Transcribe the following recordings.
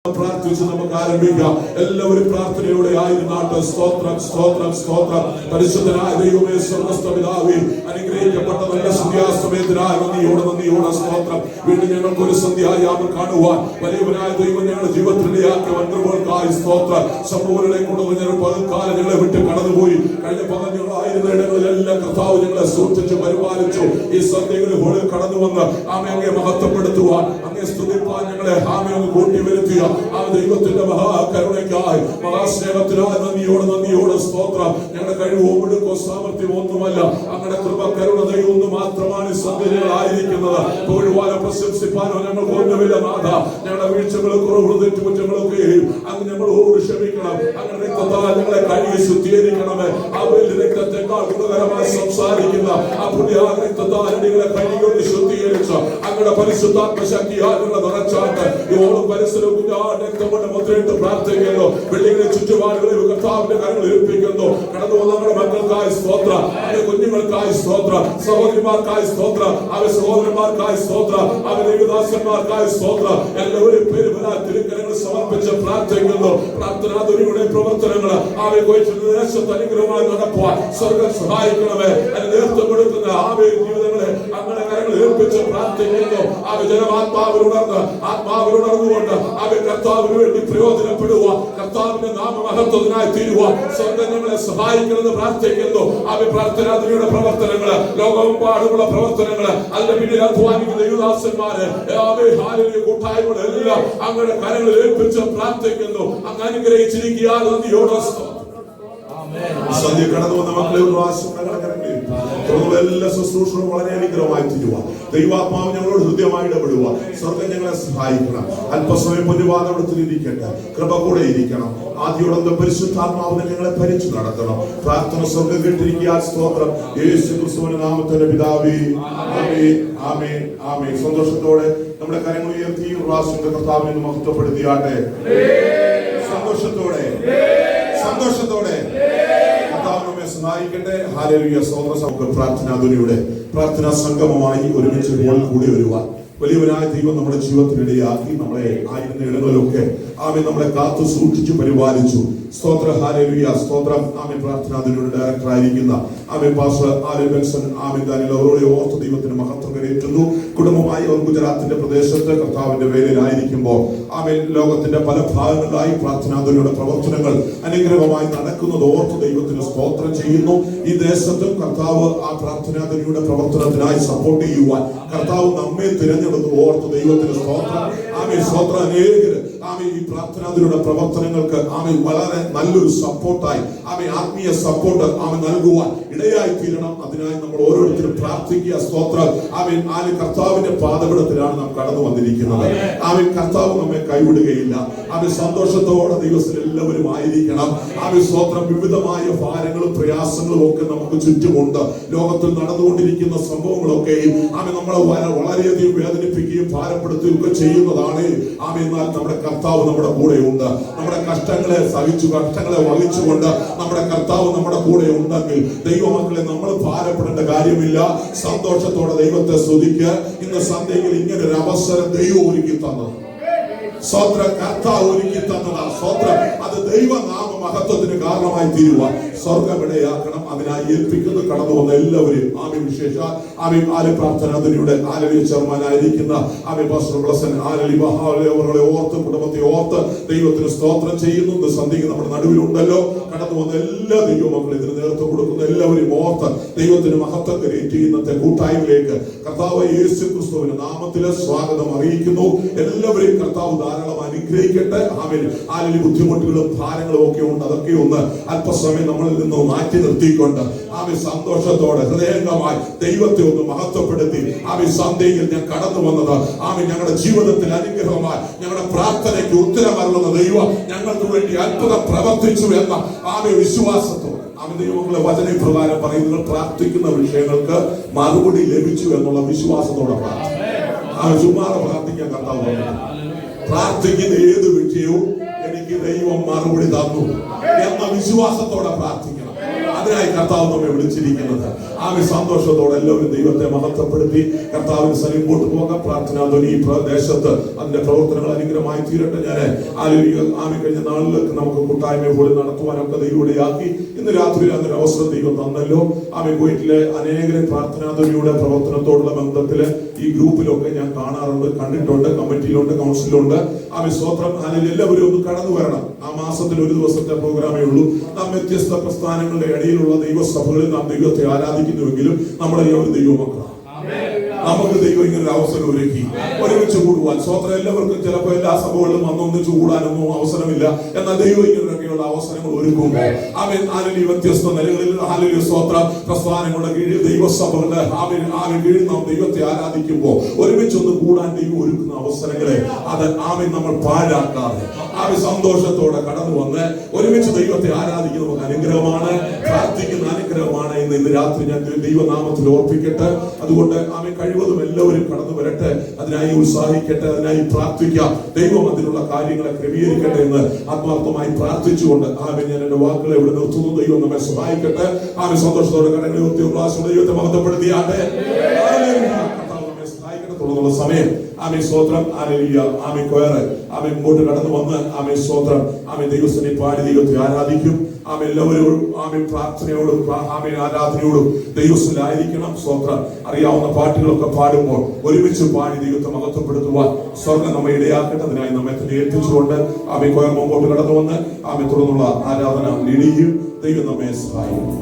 പ്രാർത്ഥിച്ച് നമുക്ക് ആരംഭിക്കാം. എല്ലാവരും പ്രാർത്ഥനയോടെ ആയിരുന്നാട്ട്. സ്തോത്രം സ്തോത്രം സ്തോത്രം. പരിശുദ്ധനായ ദൈവമേ, സ്വർഗ്ഗസ്ഥ പിതാവേ, അനുഗ്രഹിക്കപ്പെട്ട നല്ല സന്ധ്യാസമയത്തിനായി നന്ദിയോടെ സ്തോത്രം. വീണ്ടും ഞങ്ങൾക്ക് ഒരു സന്ധ്യായാമം കാണുവാൻ വലിയവനായ ദൈവം ഞങ്ങളുടെ ജീവിതത്തിനിടയാക്കിയ വൻകൃപകൾക്കായി സ്തോത്രം. സംഭവങ്ങളെ കൊണ്ടുവന്ന പകൽക്കാലം ഞങ്ങളെ വിട്ട് കടന്നുപോയി. കഴിഞ്ഞ പകഞ്ഞങ്ങളായിരുന്ന ഇടങ്ങളിലെല്ലാം കർത്താവ് ഞങ്ങളെ സൂക്ഷിച്ച് പരിപാലിച്ചു. ഈ സന്ധ്യകളിൽ ഹോളിൽ കടന്നു വന്ന് ആമേ അങ്ങയെ മഹത്വപ്പെടുത്തുവാൻ, അങ്ങയെ സ്തുതിപ്പാൻ ഞങ്ങളെ ആമേ അങ്ങ് കൂട്ടി വരുത്തിയ ആ ദൈവത്തിന്റെ മഹാകരുണയ്ക്കായി, മഹാസ്നേഹത്തിനായി നന്ദിയോടെ സ്തോത്രം. ഞങ്ങളുടെ കഴിവോ മിടുക്കോ സാമർത്ഥ്യമോ ഒന്നുമല്ല, അങ്ങയുടെ കൃപ കരുണ ദൈവം മാത്രമാണ് ഈ സന്ധ്യകളായിരിക്കുന്നത്. തൊഴുവാനോ പ്രശംസിപ്പാനോ ഞങ്ങൾക്ക് ഒന്നുമില്ല നാഥ. ഞങ്ങളുടെ വീഴ്ചകളും കുറവുകളും തെറ്റുകുറ്റങ്ങളൊക്കെ അങ്ങ് ഞങ്ങളോട് ക്ഷമിക്കണം. അങ്ങനെ രക്തത്താൽ ഞങ്ങളെ കഴുകി ശുദ്ധീകരിക്കണമേ. ആ വലിയ രക്തത്തെക്കാൾ ഗുണകരമായി സംസാരിക്കുന്ന ആ പുണ്യ രക്തത്താൽ അടികളെ കഴുകി ശുദ്ധീകരിച്ച് അങ്ങയുടെ പരിശുദ്ധാത്മ ശക്തിയാൽ ഞങ്ങളെ നിറച്ചാട്ട് ഇവളും പരിസരവും രക്തം മുദ്രയിട്ട് പ്രാർത്ഥിക്കുന്നു. വെള്ളികളെ ചുറ്റുപാടുകളെ കർത്താവിന്റെ കരങ്ങൾ ഏൽപ്പിക്കുന്നു. കടന്നു വന്ന നമ്മുടെ മക്കൾക്കായി സ്തോത്ര, അവരുടെ കുഞ്ഞുങ്ങൾക്കായി സ്തോത്ര, സഹോദരിമാർക്കായി സ്തോത്ര, അവരുടെ സഹോദരന്മാർക്കായി സ്തോത്ര, അവരുടെ ദൈവദാസന്മാർക്കായി സ്തോത്ര. എല്ലാവരും പേരുപരാ തിരുക്കരങ്ങൾ സമർപ്പിച്ച് പ്രാർത്ഥിക്കുന്നു. പ്രാർത്ഥനാതുരിയുടെ പ്രവർത്തനങ്ങൾ അവയെ ദേശത്ത് അനുഗ്രഹമായി നടക്കുവാൻ സ്വർഗ്ഗം സഹായിക്കണമേ. അതിന് നേതൃത്വം കൊടുക്കുന്ന ആവേ ജീവിതങ്ങളെ അങ്ങനെ കരങ്ങൾ ഏൽപ്പിച്ച് പ്രാർത്ഥിക്കുന്നു. അവ ആത്മാവിലുണർന്നുകൊണ്ട് അവ കർത്താവിന് വേണ്ടി പ്രയോജനപ്പെടുക, കർത്താവിന്റെ നാമമഹത്വത്തിനായി തീരുക സ്വർഗ്ഗം ഞങ്ങളെ സഹായിക്കണമെന്ന് പ്രാർത്ഥിക്കുന്നു. അവ പ്രാർത്ഥനാതിരിയുടെ പ്രവർത്തനങ്ങള്, ലോകമെമ്പാടുമുള്ള പ്രവർത്തനങ്ങള്, അതിന്റെ പിന്നിൽ അധ്വാനിക്കുന്ന യുവദാസന്മാര്, കൂട്ടായ്മകളെല്ലാം അങ്ങയുടെ കരങ്ങളിൽ ഏൽപ്പിച്ച് പ്രാർത്ഥിക്കുന്നു. അങ്ങ് അനുഗ്രഹിച്ചിരിക്കുക. നന്ദിയോടെ സന്ധ്യ കടന്നു വന്ന മക്കളെ ഒരു പ്രാവശ്യം എല്ലാ ശുശ്രൂഷകളും വളരെ അനുഗ്രഹമായി തീരുക. ദൈവാത്മാവ് ഞങ്ങളോട് ഹൃദ്യമായി ഇടപെടുക. സ്വർഗ്ഗം ഞങ്ങളെ സഹായിക്കണം. അല്പസമയം പൊന്നുവാദത്തിലിരിക്കട്ടെ, കൃപ കൂടെ ഇരിക്കണം. ആദ്യോടൊന്ന് പരിശുദ്ധാത്മാവിനെ ഞങ്ങളെ ഭരിച്ചു നടത്തണം. പ്രാർത്ഥന സ്വർഗ്ഗം കേട്ടിരിക്കുക. സ്തോത്രം. യേശു ക്രിസ്തുവിന്റെ നാമത്തിൽ പിതാവേ, ആമേൻ ആമേൻ ആമേൻ. സന്തോഷത്തോടെ നമ്മുടെ കരങ്ങൾ ഉയർത്തി ഒരു പ്രാവശ്യം കർത്താവിനെ മഹത്വപ്പെടുത്തിയാട്ടെ. സന്തോഷത്തോടെ സന്തോഷത്തോടെ കർത്താവിനെ സഹായിക്കട്ടെ. ഹല്ലേലൂയ. സ്തോത്രം. പ്രാർത്ഥനാധുനിയുടെ പ്രാർത്ഥനാ സംഗമമായി ഒരുമിച്ച് ഹോളിൽ കൂടി വരുവാൻ വലിയവനായ ദൈവം നമ്മുടെ ജീവിതത്തിനിടയാക്കി. നമ്മളെ ആയിരുന്ന ഇടങ്ങളിലൊക്കെ ആമേ നമ്മളെ കാത്തു സൂക്ഷിച്ചു പരിപാലിച്ചു. സ്തോത്ര. ഹല്ലേലൂയ. സ്തോത്രം. ആമേ പ്രാർത്ഥനാധുനിയുടെ ഡയറക്ടർ ആയിരിക്കുന്ന ആമേ പാസ്റ്റർ ആലി ബെൻസൺ ആമേ ദാനിയേൽ അവരോട് ഓർത്ത് ദൈവത്തിന് മഹത്വം കരയേറ്റുന്നു. കുടുംബമായി അവർ ഗുജറാത്തിന്റെ പ്രദേശത്ത് കർത്താവിന്റെ വേലയിലായിരിക്കുമ്പോൾ ആമേ ലോകത്തിന്റെ പല ഭാഗങ്ങളിലായി പ്രാർത്ഥനാധുനിയുടെ പ്രവർത്തനങ്ങൾ അനുഗ്രഹമായി നടക്കുന്നത് ഓർത്ത് ദൈവത്തിന് സ്തോത്രം ചെയ്യുന്നു. ഈ ദേശത്തും കർത്താവ് ആ പ്രാർത്ഥനാധുനിയുടെ പ്രവർത്തനത്തിനായി സപ്പോർട്ട് ചെയ്യുവാൻ കർത്താവ് നമ്മെ തിരഞ്ഞെടുത്ത് ഓർത്ത് ദൈവത്തിന് സ്തോത്രം. ആമേ സ്തോത്രം. അനേകര് ആമേ ഈ പ്രാർത്ഥനാധുനിയുടെ പ്രവർത്തനങ്ങൾക്ക് ആമേ വളരെ നല്ലൊരു സപ്പോർട്ടായി ആമേ ആത്മീയ സപ്പോർട്ട് ആമേ നൽകുവാൻ ഇടയായി തീരണം. അതിനായി നമ്മൾ ഓരോരുത്തരും പ്രാർത്ഥിക്കുക. സ്തോത്രം. ആമേ ആമേ കർത്താവിന്റെ പാദപീഠത്തിലാണ് നാം കടന്നു വന്നിരിക്കുന്നത്. ആമേ കർത്താവ് നമ്മെ കൈവിടുകയില്ല. ആമേ സന്തോഷത്തോടെ ദിവസം എല്ലാവരും ആയിരിക്കണം. ആമേ സ്തോത്രം. വിവിധമായ ഭാരങ്ങളും പ്രയാസങ്ങളും ഒക്കെ നമുക്ക് ചുറ്റുമുണ്ട്. ലോകത്തിൽ നടന്നുകൊണ്ടിരിക്കുന്ന സംഭവങ്ങളൊക്കെയും ആമേ നമ്മളെ വളരെയധികം വേദനിപ്പിക്കുകയും ഭാരപ്പെടുത്തുകയും ഒക്കെ ചെയ്യുന്നതാണ്. ആമേ എന്നാൽ നമ്മുടെ കർത്താവ് നമ്മുടെ കൂടെ ഉണ്ട്. നമ്മുടെ കഷ്ടങ്ങളെ സഹിച്ചു, കഷ്ടങ്ങളെ വഹിച്ചുകൊണ്ട് നമ്മുടെ കർത്താവ് നമ്മുടെ കൂടെ ഉണ്ടെങ്കിൽ ദൈവമക്കളെ നമ്മൾ ഭാരപ്പെടേണ്ട കാര്യമില്ല. സന്തോഷത്തോടെ ദൈവത്തെ സ്തുതിക്കുക. ഇന്ന് സന്ധ്യയിൽ ഇങ്ങനെ ഒരു അവസരം ദൈവം ഒരുക്കി തന്നത്. സ്തോത്രം. കർത്താവ് ഒരുക്കി തന്നതാ. സ്തോത്രം. അത് ദൈവനാമ മഹത്വത്തിന് കാരണമായി തീരുവാൻ സ്വർഗ്ഗമിടയാക്കണം. അതിനായി ഏൽപ്പിക്കുന്നു. കടന്നു വന്ന എല്ലാവരും ആമി വിശേഷ ആമി ആലി പ്രാർത്ഥനാധുനിയുടെ ആലലിയ ചെയർമാനായിരിക്കുന്ന ആമി പാസ്റ്റർ ബ്ലസൻ ആലലി അവരുടെ ഓർത്ത് കുടുംബത്തെ ഓർത്ത് ദൈവത്തിന് സ്തോത്രം ചെയ്യുന്നു. സന്ധ്യയ്ക്ക് നമ്മുടെ നടുവിലുണ്ടല്ലോ. കടന്നു വന്ന എല്ലാ ദൈവമക്കളും ഇതിന് നേതൃത്വം കൊടുക്കുന്ന എല്ലാവരും ഓർത്ത് ദൈവത്തിന് മഹത്വം കരയേറ്റി ഇന്നത്തെ കൂട്ടായ്മയിലേക്ക് കർത്താവ് യേശു ക്രിസ്തുവിന്റെ നാമത്തിലെ സ്വാഗതം അറിയിക്കുന്നു. എല്ലാവരെയും കർത്താവ് ധാരാളം അനുഗ്രഹിക്കട്ടെ. ആമേൻ. ആലലി ബുദ്ധിമുട്ടുകളും ഭാരങ്ങളും ഒക്കെ ഉണ്ട്. അതൊക്കെ ഒന്ന് അല്പസമയം നമ്മളിൽ നിന്ന് മാറ്റി നിർത്തിക്കൊണ്ട് ആമേ സന്തോഷത്തോടെ ഹൃദയംഗമായി ദൈവത്തെ ഒന്ന് മഹത്വപ്പെടുത്തി ആമേ സന്ധ്യയിൽ ഞാൻ കടന്നു വന്നത് ആമേ ഞങ്ങളുടെ ജീവിതത്തിൽ അനുഗ്രഹമായി ഞങ്ങളുടെ പ്രാർത്ഥനയ്ക്ക് ഉത്തരമരുളുന്ന ദൈവം ഞങ്ങൾക്ക് വേണ്ടി അത്ഭുതം പ്രവർത്തിച്ചു എന്ന ആമേ വിശ്വാസത്തോടെ ആമേ ദൈവങ്ങളെ വചനപ്രകാരം പറയുന്നത് പ്രാർത്ഥിക്കുന്ന വിഷയങ്ങൾക്ക് മറുപടി ലഭിച്ചു എന്നുള്ള വിശ്വാസത്തോടെ പ്രാർത്ഥിക്കും. ചുമ്മാതെ പ്രാർത്ഥിക്കാൻ കർത്താവ് പ്രാർത്ഥിക്കുന്ന ഏത് വിഷയവും എനിക്ക് ദൈവം മറുപടി തന്നു എന്ന വിശ്വാസത്തോടെ പ്രാർത്ഥിക്കണം. അത് അതിനായി കർത്താവ് നമ്മെ വിളിച്ചിരിക്കുന്നത്. ആമേ സന്തോഷത്തോടെ എല്ലാവരും ദൈവത്തെ മഹത്വപ്പെടുത്തി കർത്താവിന് സന്നിധിയിലോട്ട് പോകാം. പ്രാർത്ഥനാ ധ്വനി ഈ പ്രദേശത്ത് അതിന്റെ പ്രവർത്തനങ്ങൾ അനുഗ്രഹമായി തീരട്ടെ. ഞാൻ ആമേ കഴിഞ്ഞ നാളിലൊക്കെ നമുക്ക് കൂട്ടായ്മ കൂടി നടത്തുവാനൊക്കെ ദൈവയാക്കി. ഇന്ന് രാത്രി അതൊരു അവസരം ദൈവം തന്നല്ലോ. ആമേ കുവൈറ്റിലെ അനേകം പ്രാർത്ഥനാ ധ്വനിയുടെ പ്രവർത്തനത്തോടുള്ള ബന്ധത്തില് ഈ ഗ്രൂപ്പിലൊക്കെ ഞാൻ കാണാറുണ്ട്, കണ്ടിട്ടുണ്ട്, കമ്മിറ്റിയിലുണ്ട്, കൗൺസിലുണ്ട്. ആമേ സ്തോത്രം. അതിൽ എല്ലാവരും ഒന്ന് കടന്നു വരണം. ആ മാസത്തിൽ ഒരു ദിവസത്തെ പ്രോഗ്രാമേ ഉള്ളൂ. നാം വ്യത്യസ്ത പ്രസ്ഥാനങ്ങളുടെ ഇടയിലുള്ള ദൈവസഭകളിൽ നാം ദൈവത്തെ ആരാധിക്കുന്നുവെങ്കിലും നമ്മളെല്ലാവരും ദൈവമക്കളാണ്. നമുക്ക് ദൈവം ഇങ്ങനെ ഒരു അവസരം ഒരുക്കി ഒരുമിച്ച് കൂടുവാൻ. സ്വോത്രം. എല്ലാവർക്കും ചിലപ്പോൾ എല്ലാ സഭകളിലും വന്നൊന്നിച്ച് കൂടാനൊന്നും അവസരമില്ല. എന്നാൽ ദൈവം ഇങ്ങനെയൊക്കെയുള്ള അവസരങ്ങൾ ഒരുക്കുമ്പോൾ ആമേൻ ആലലി വ്യത്യസ്ത നിലകളിൽ ആലലി സ്വോത്രം പ്രസ്ഥാനങ്ങളുടെ കീഴിൽ ദൈവസഭകളുടെ ആമേൻ കീഴിൽ നാം ദൈവത്തെ ആരാധിക്കുമ്പോൾ ഒരുമിച്ചൊന്ന് കൂടാൻ ദൈവം ഒരുക്കുന്ന അവസരങ്ങളെ അത് ആമേൻ നമ്മൾ പാഴാക്കാതെ ആമേൻ സന്തോഷത്തോടെ കടന്നു വന്ന് ഒരുമിച്ച് ദൈവത്തെ ആരാധിക്കുന്ന നമുക്ക് അനുഗ്രഹമാണ്, പ്രാർത്ഥിക്കുന്ന അനുഗ്രഹമാണ് എന്ന് ഇന്ന് രാത്രി ഞാൻ ദൈവനാമത്തിൽ ഓർപ്പിക്കട്ടെ. അതുകൊണ്ട് ആമേൻ കഴിവതും എല്ലാവരും കടന്നു വരട്ടെ. അതിനായി ഉത്സാഹിക്കട്ടെ, അതിനായി പ്രാർത്ഥിക്കാം. ദൈവം അതിനുള്ള കാര്യങ്ങളെ ക്രമീകരിക്കട്ടെ എന്ന് ആത്മാർത്ഥമായി പ്രാർത്ഥിച്ചുകൊണ്ട് ആമേൻ ഞാൻ എന്റെ വാക്കുകളെ ഇവിടെ നിർത്തുന്നു. ദൈവം നമ്മെ സഹായിക്കട്ടെ. ആമേൻ സന്തോഷത്തോടെ കരങ്ങളെ ഉയർത്തി ഒരു പ്രാവശ്യം ദൈവത്തെ മഹത്വപ്പെടുത്തിയാട്ടെ. തുടർന്നുള്ള സമയം ആമേ സ്തോത്രം. ഹല്ലേലൂയ. ആമേ കൊയറ് ആമേ മുമ്പോട്ട് കടന്നു വന്ന് ആമേ സ്തോത്രം ആമേ ദൈവത്തിനെ പാടി ദൈവത്തെ ആരാധിക്കും. ആമേ എല്ലാവരോടും ആമേ പ്രാർത്ഥനയോടും ആമേ ആരാധനയോടും ദൈവത്തിലായിരിക്കണം. സ്തോത്രം. അറിയാവുന്ന പാട്ടുകളൊക്കെ പാടുമ്പോൾ ഒരുമിച്ച് പാടി ദൈവത്തെ മഹത്വപ്പെടുത്തുവാൻ സ്വർഗ്ഗം നമ്മെ ഇടയാക്കട്ടെ. അതിനായി നമ്മെ തന്നെ ഏൽപ്പിച്ചുകൊണ്ട് ആമേ കൊയർ മുമ്പോട്ട് കടന്നു വന്ന് ആമേ തുടർന്നുള്ള ആരാധന ലീഡിയും ദൈവം നമ്മെ സഹായിക്കും.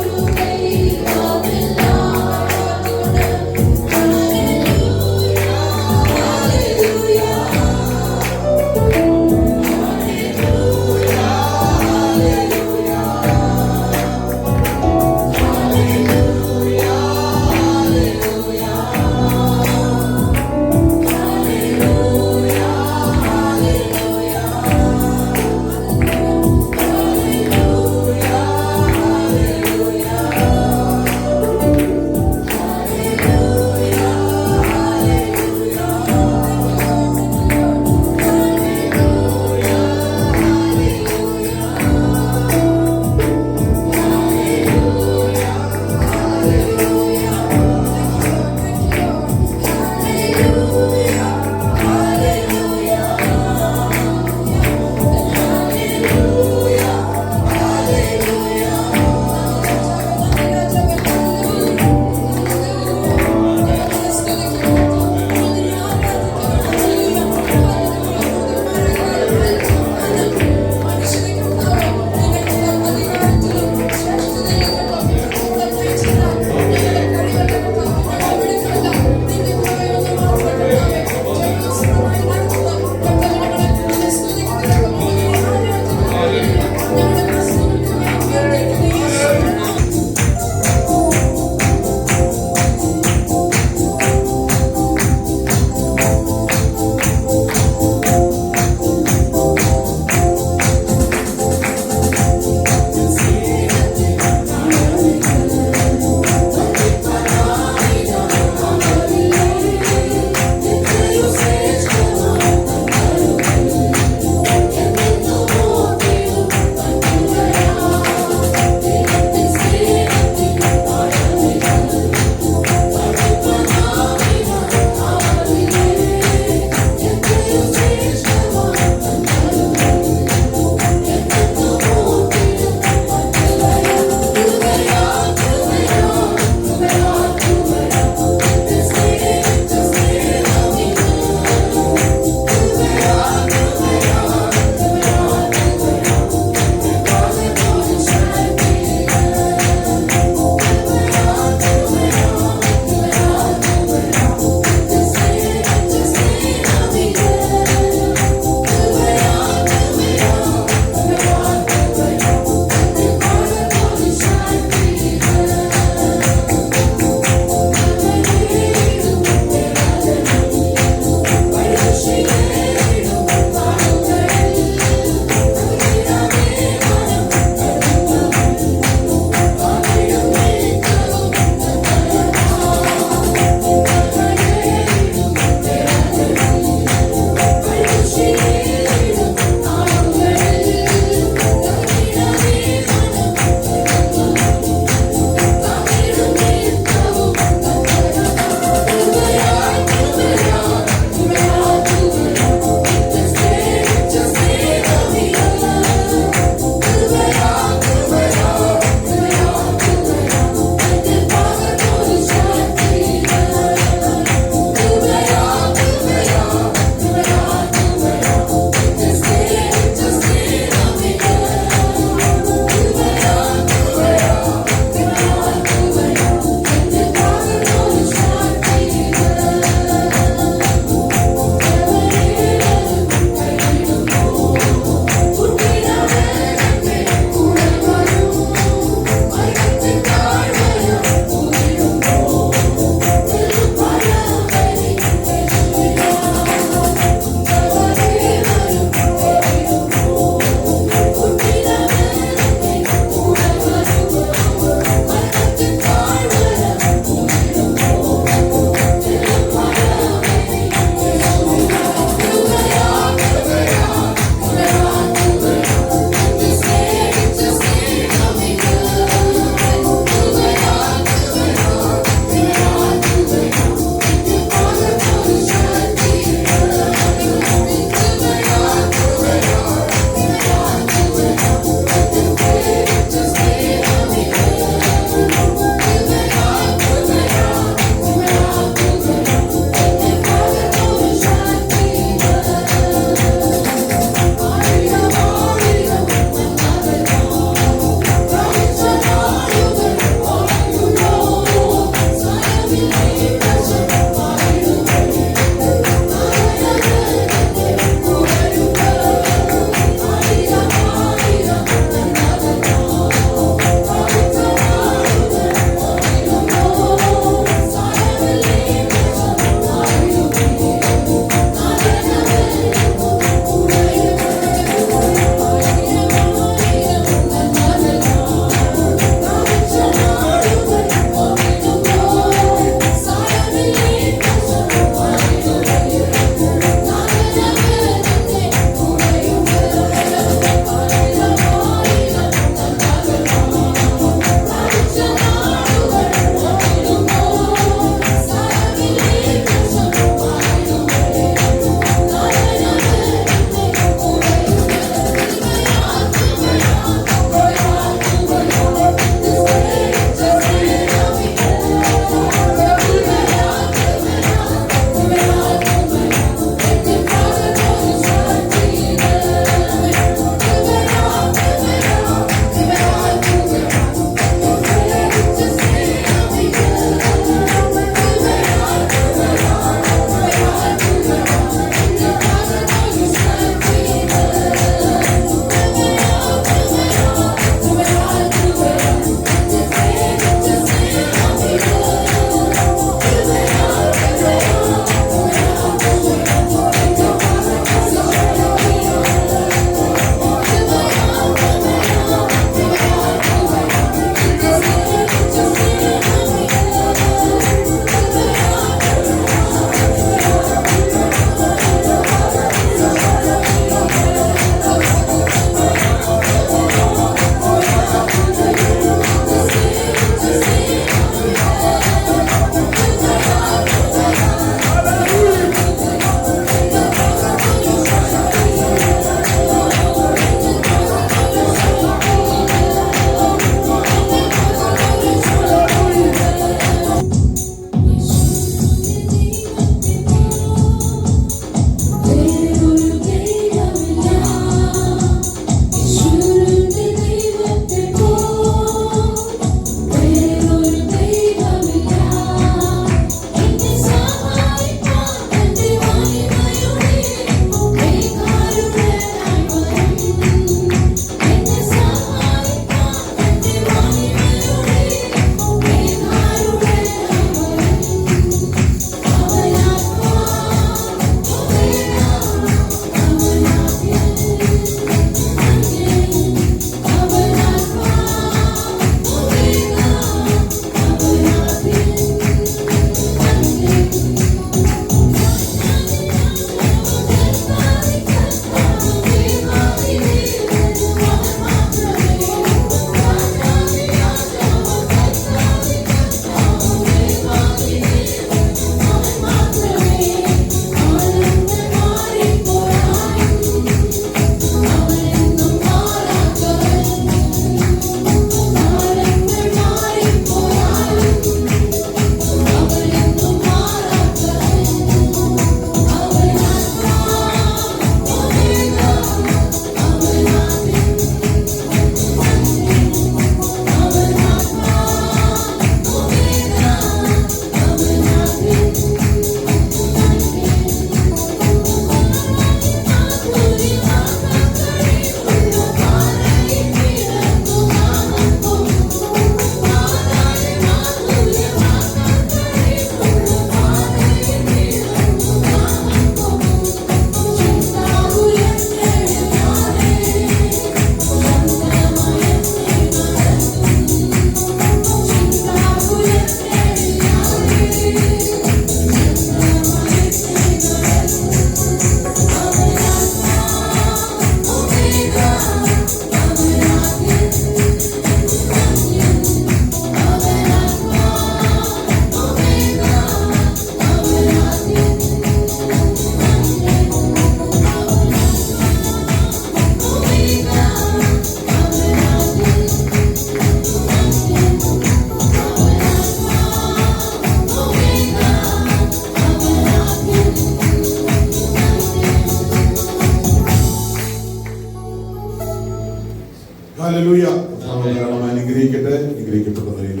ഹല്ലേലൂയ. ധാരാളം അനുഗ്രഹിക്കട്ടെ. അനുഗ്രഹിക്കപ്പെട്ട നിലയിൽ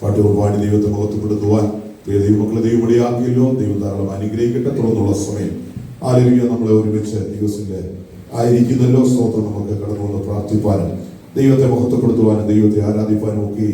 പാട്ടുകൾ പാടി ദൈവത്തെ മഹത്വപ്പെടുത്തുവാൻ ദൈവമക്കളെ ദൈവം ഇടയാക്കിയല്ലോ. ദൈവം ധാരാളം അനുഗ്രഹിക്കട്ടെ. തുടർന്നുള്ള സമയം ഹല്ലേലൂയ നമ്മളെ ഒരുമിച്ച് ദിവസത്തിന്റെ ആയിരിക്കുന്നല്ലോ. സ്തോത്രം. നമുക്ക് കടന്നു വന്ന് പ്രാർത്ഥിപ്പാനും ദൈവത്തെ മഹത്വപ്പെടുത്തുവാനും ദൈവത്തെ ആരാധിപ്പാനും ഒക്കെ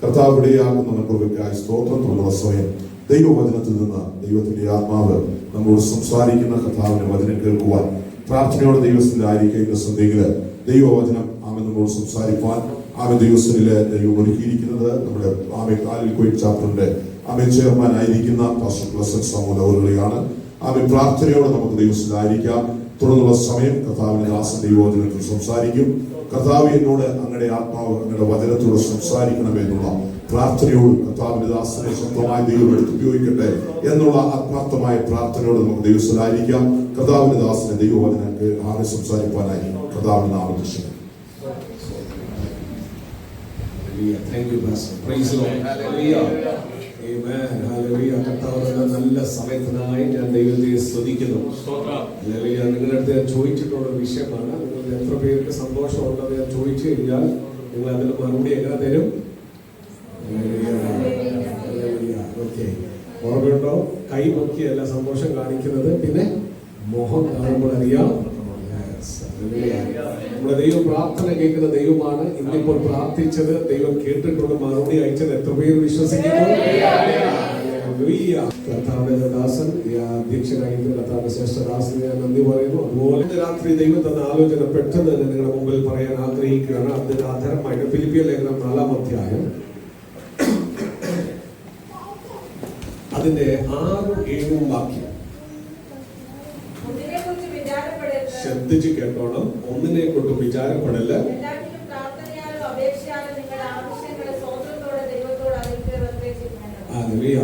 കർത്താവ് ഇടയാക്കുന്ന കൃപയ്ക്കായി സ്തോത്രം. തുടർന്നുള്ള സമയം ദൈവവചനത്തിൽ നിന്ന് ദൈവത്തിന്റെ ആത്മാവ് നമ്മളോട് സംസാരിക്കുന്ന കർത്താവിന്റെ വചനം കേൾക്കുവാൻ പ്രാർത്ഥനയോടെ ദൈവത്തിൽ ആയിരിക്കുന്ന സന്ധ്യയില് ദൈവവചനം ആമെ നമ്മളോട് സംസാരിപ്പാൻ ആമെ ദിവസത്തില് ദൈവം ഒരുക്കിയിരിക്കുന്നത് നമ്മുടെ ആമെ കാലിൽ കോയിറ്റ് ചാപ്റ്ററിന്റെ ആമെ ചെയർമാൻ ആയിരിക്കുന്ന പാസ്റ്റർ ബ്ലസ്സഡ് സാമുവൽ അവറുകളെയാണ്. ആമെ പ്രാർത്ഥനയോടെ നമുക്ക് ദൈവത്തിലായിരിക്കാം. തുടർന്നുള്ള സമയം കർത്താവിന്റെ ദാസൻ ദൈവവചനത്തിൽ സംസാരിക്കും. കർത്താവ് എന്നോട് അങ്ങയുടെ ആത്മാവ് അങ്ങയുടെ വചനത്തോട് സംസാരിക്കണമെന്നുള്ള പ്രാർത്ഥനയോട് കർത്താവിന്റെ ദാസനെ ശക്തമായി ദൈവം എടുത്ത് ഉപയോഗിക്കട്ടെ എന്നുള്ള ആത്മാർത്ഥമായ പ്രാർത്ഥനയോട് നമുക്ക് ദൈവത്തിലായിരിക്കാം. കർത്താവിന്റെ ദാസനെ ദൈവവചനക്ക് ആകെ സംസാരിക്കാനായി കർത്താവിന്റെ നാമത്തിൽ ക്ഷണിക്കുന്നു. Thank you, Pastor. Praise the Lord. Hallelujah. Amen. Hallelujah. കർത്താവിന്റെ നല്ല സമയത്തിനായി ഞാൻ ദൈവത്തെ സ്തുതിക്കുന്നു. Hallelujah. നിങ്ങളുടെ അടുത്ത് ഞാൻ ചോദിച്ചിട്ടുള്ള ഒരു വിഷയമാണ്. നിങ്ങൾ എത്ര പേർക്ക് സന്തോഷമുണ്ടെന്ന് ഞാൻ ചോദിച്ചു കഴിഞ്ഞാൽ നിങ്ങൾ അതിന് മറുപടി എങ്ങനെ തരും? ഓക്കെ, ഓർമ്മയുണ്ടോ? കൈ നോക്കിയല്ല സന്തോഷം കാണിക്കുന്നത്, പിന്നെ മുഖം കാണുമ്പോൾ അറിയാം. നമ്മുടെ ദൈവം പ്രാർത്ഥന കേൾക്കുന്ന ദൈവമാണ്. ഇന്നിപ്പോൾ പ്രാർത്ഥിച്ചത് ദൈവം കേട്ടിട്ടുണ്ട്, മറുപടി അയച്ചത് എത്ര പേര് വിശ്വസിക്കുന്നു? കർത്താവിന്റെ ദാസൻ അധ്യക്ഷനായിട്ട് കർത്താവിന്റെ ശ്രേഷ്ഠദാസന് ഞാൻ നന്ദി പറയുന്നു. അതുപോലെ രാത്രി ദൈവം തന്ന ആലോചന പെട്ടെന്ന് തന്നെ നിങ്ങളുടെ മുമ്പിൽ പറയാൻ ആഗ്രഹിക്കുകയാണ്. അതിന് ആധാരമായിട്ട് ഫിലിപ്പിയ ലേഖനം 4-ാം അധ്യായം അതിന്റെ 6-7 വാക്യം ശ്രദ്ധിച്ച് കേട്ടോണം. ഒന്നിനെ കൊണ്ട് വിചാരപ്പെടല്ല,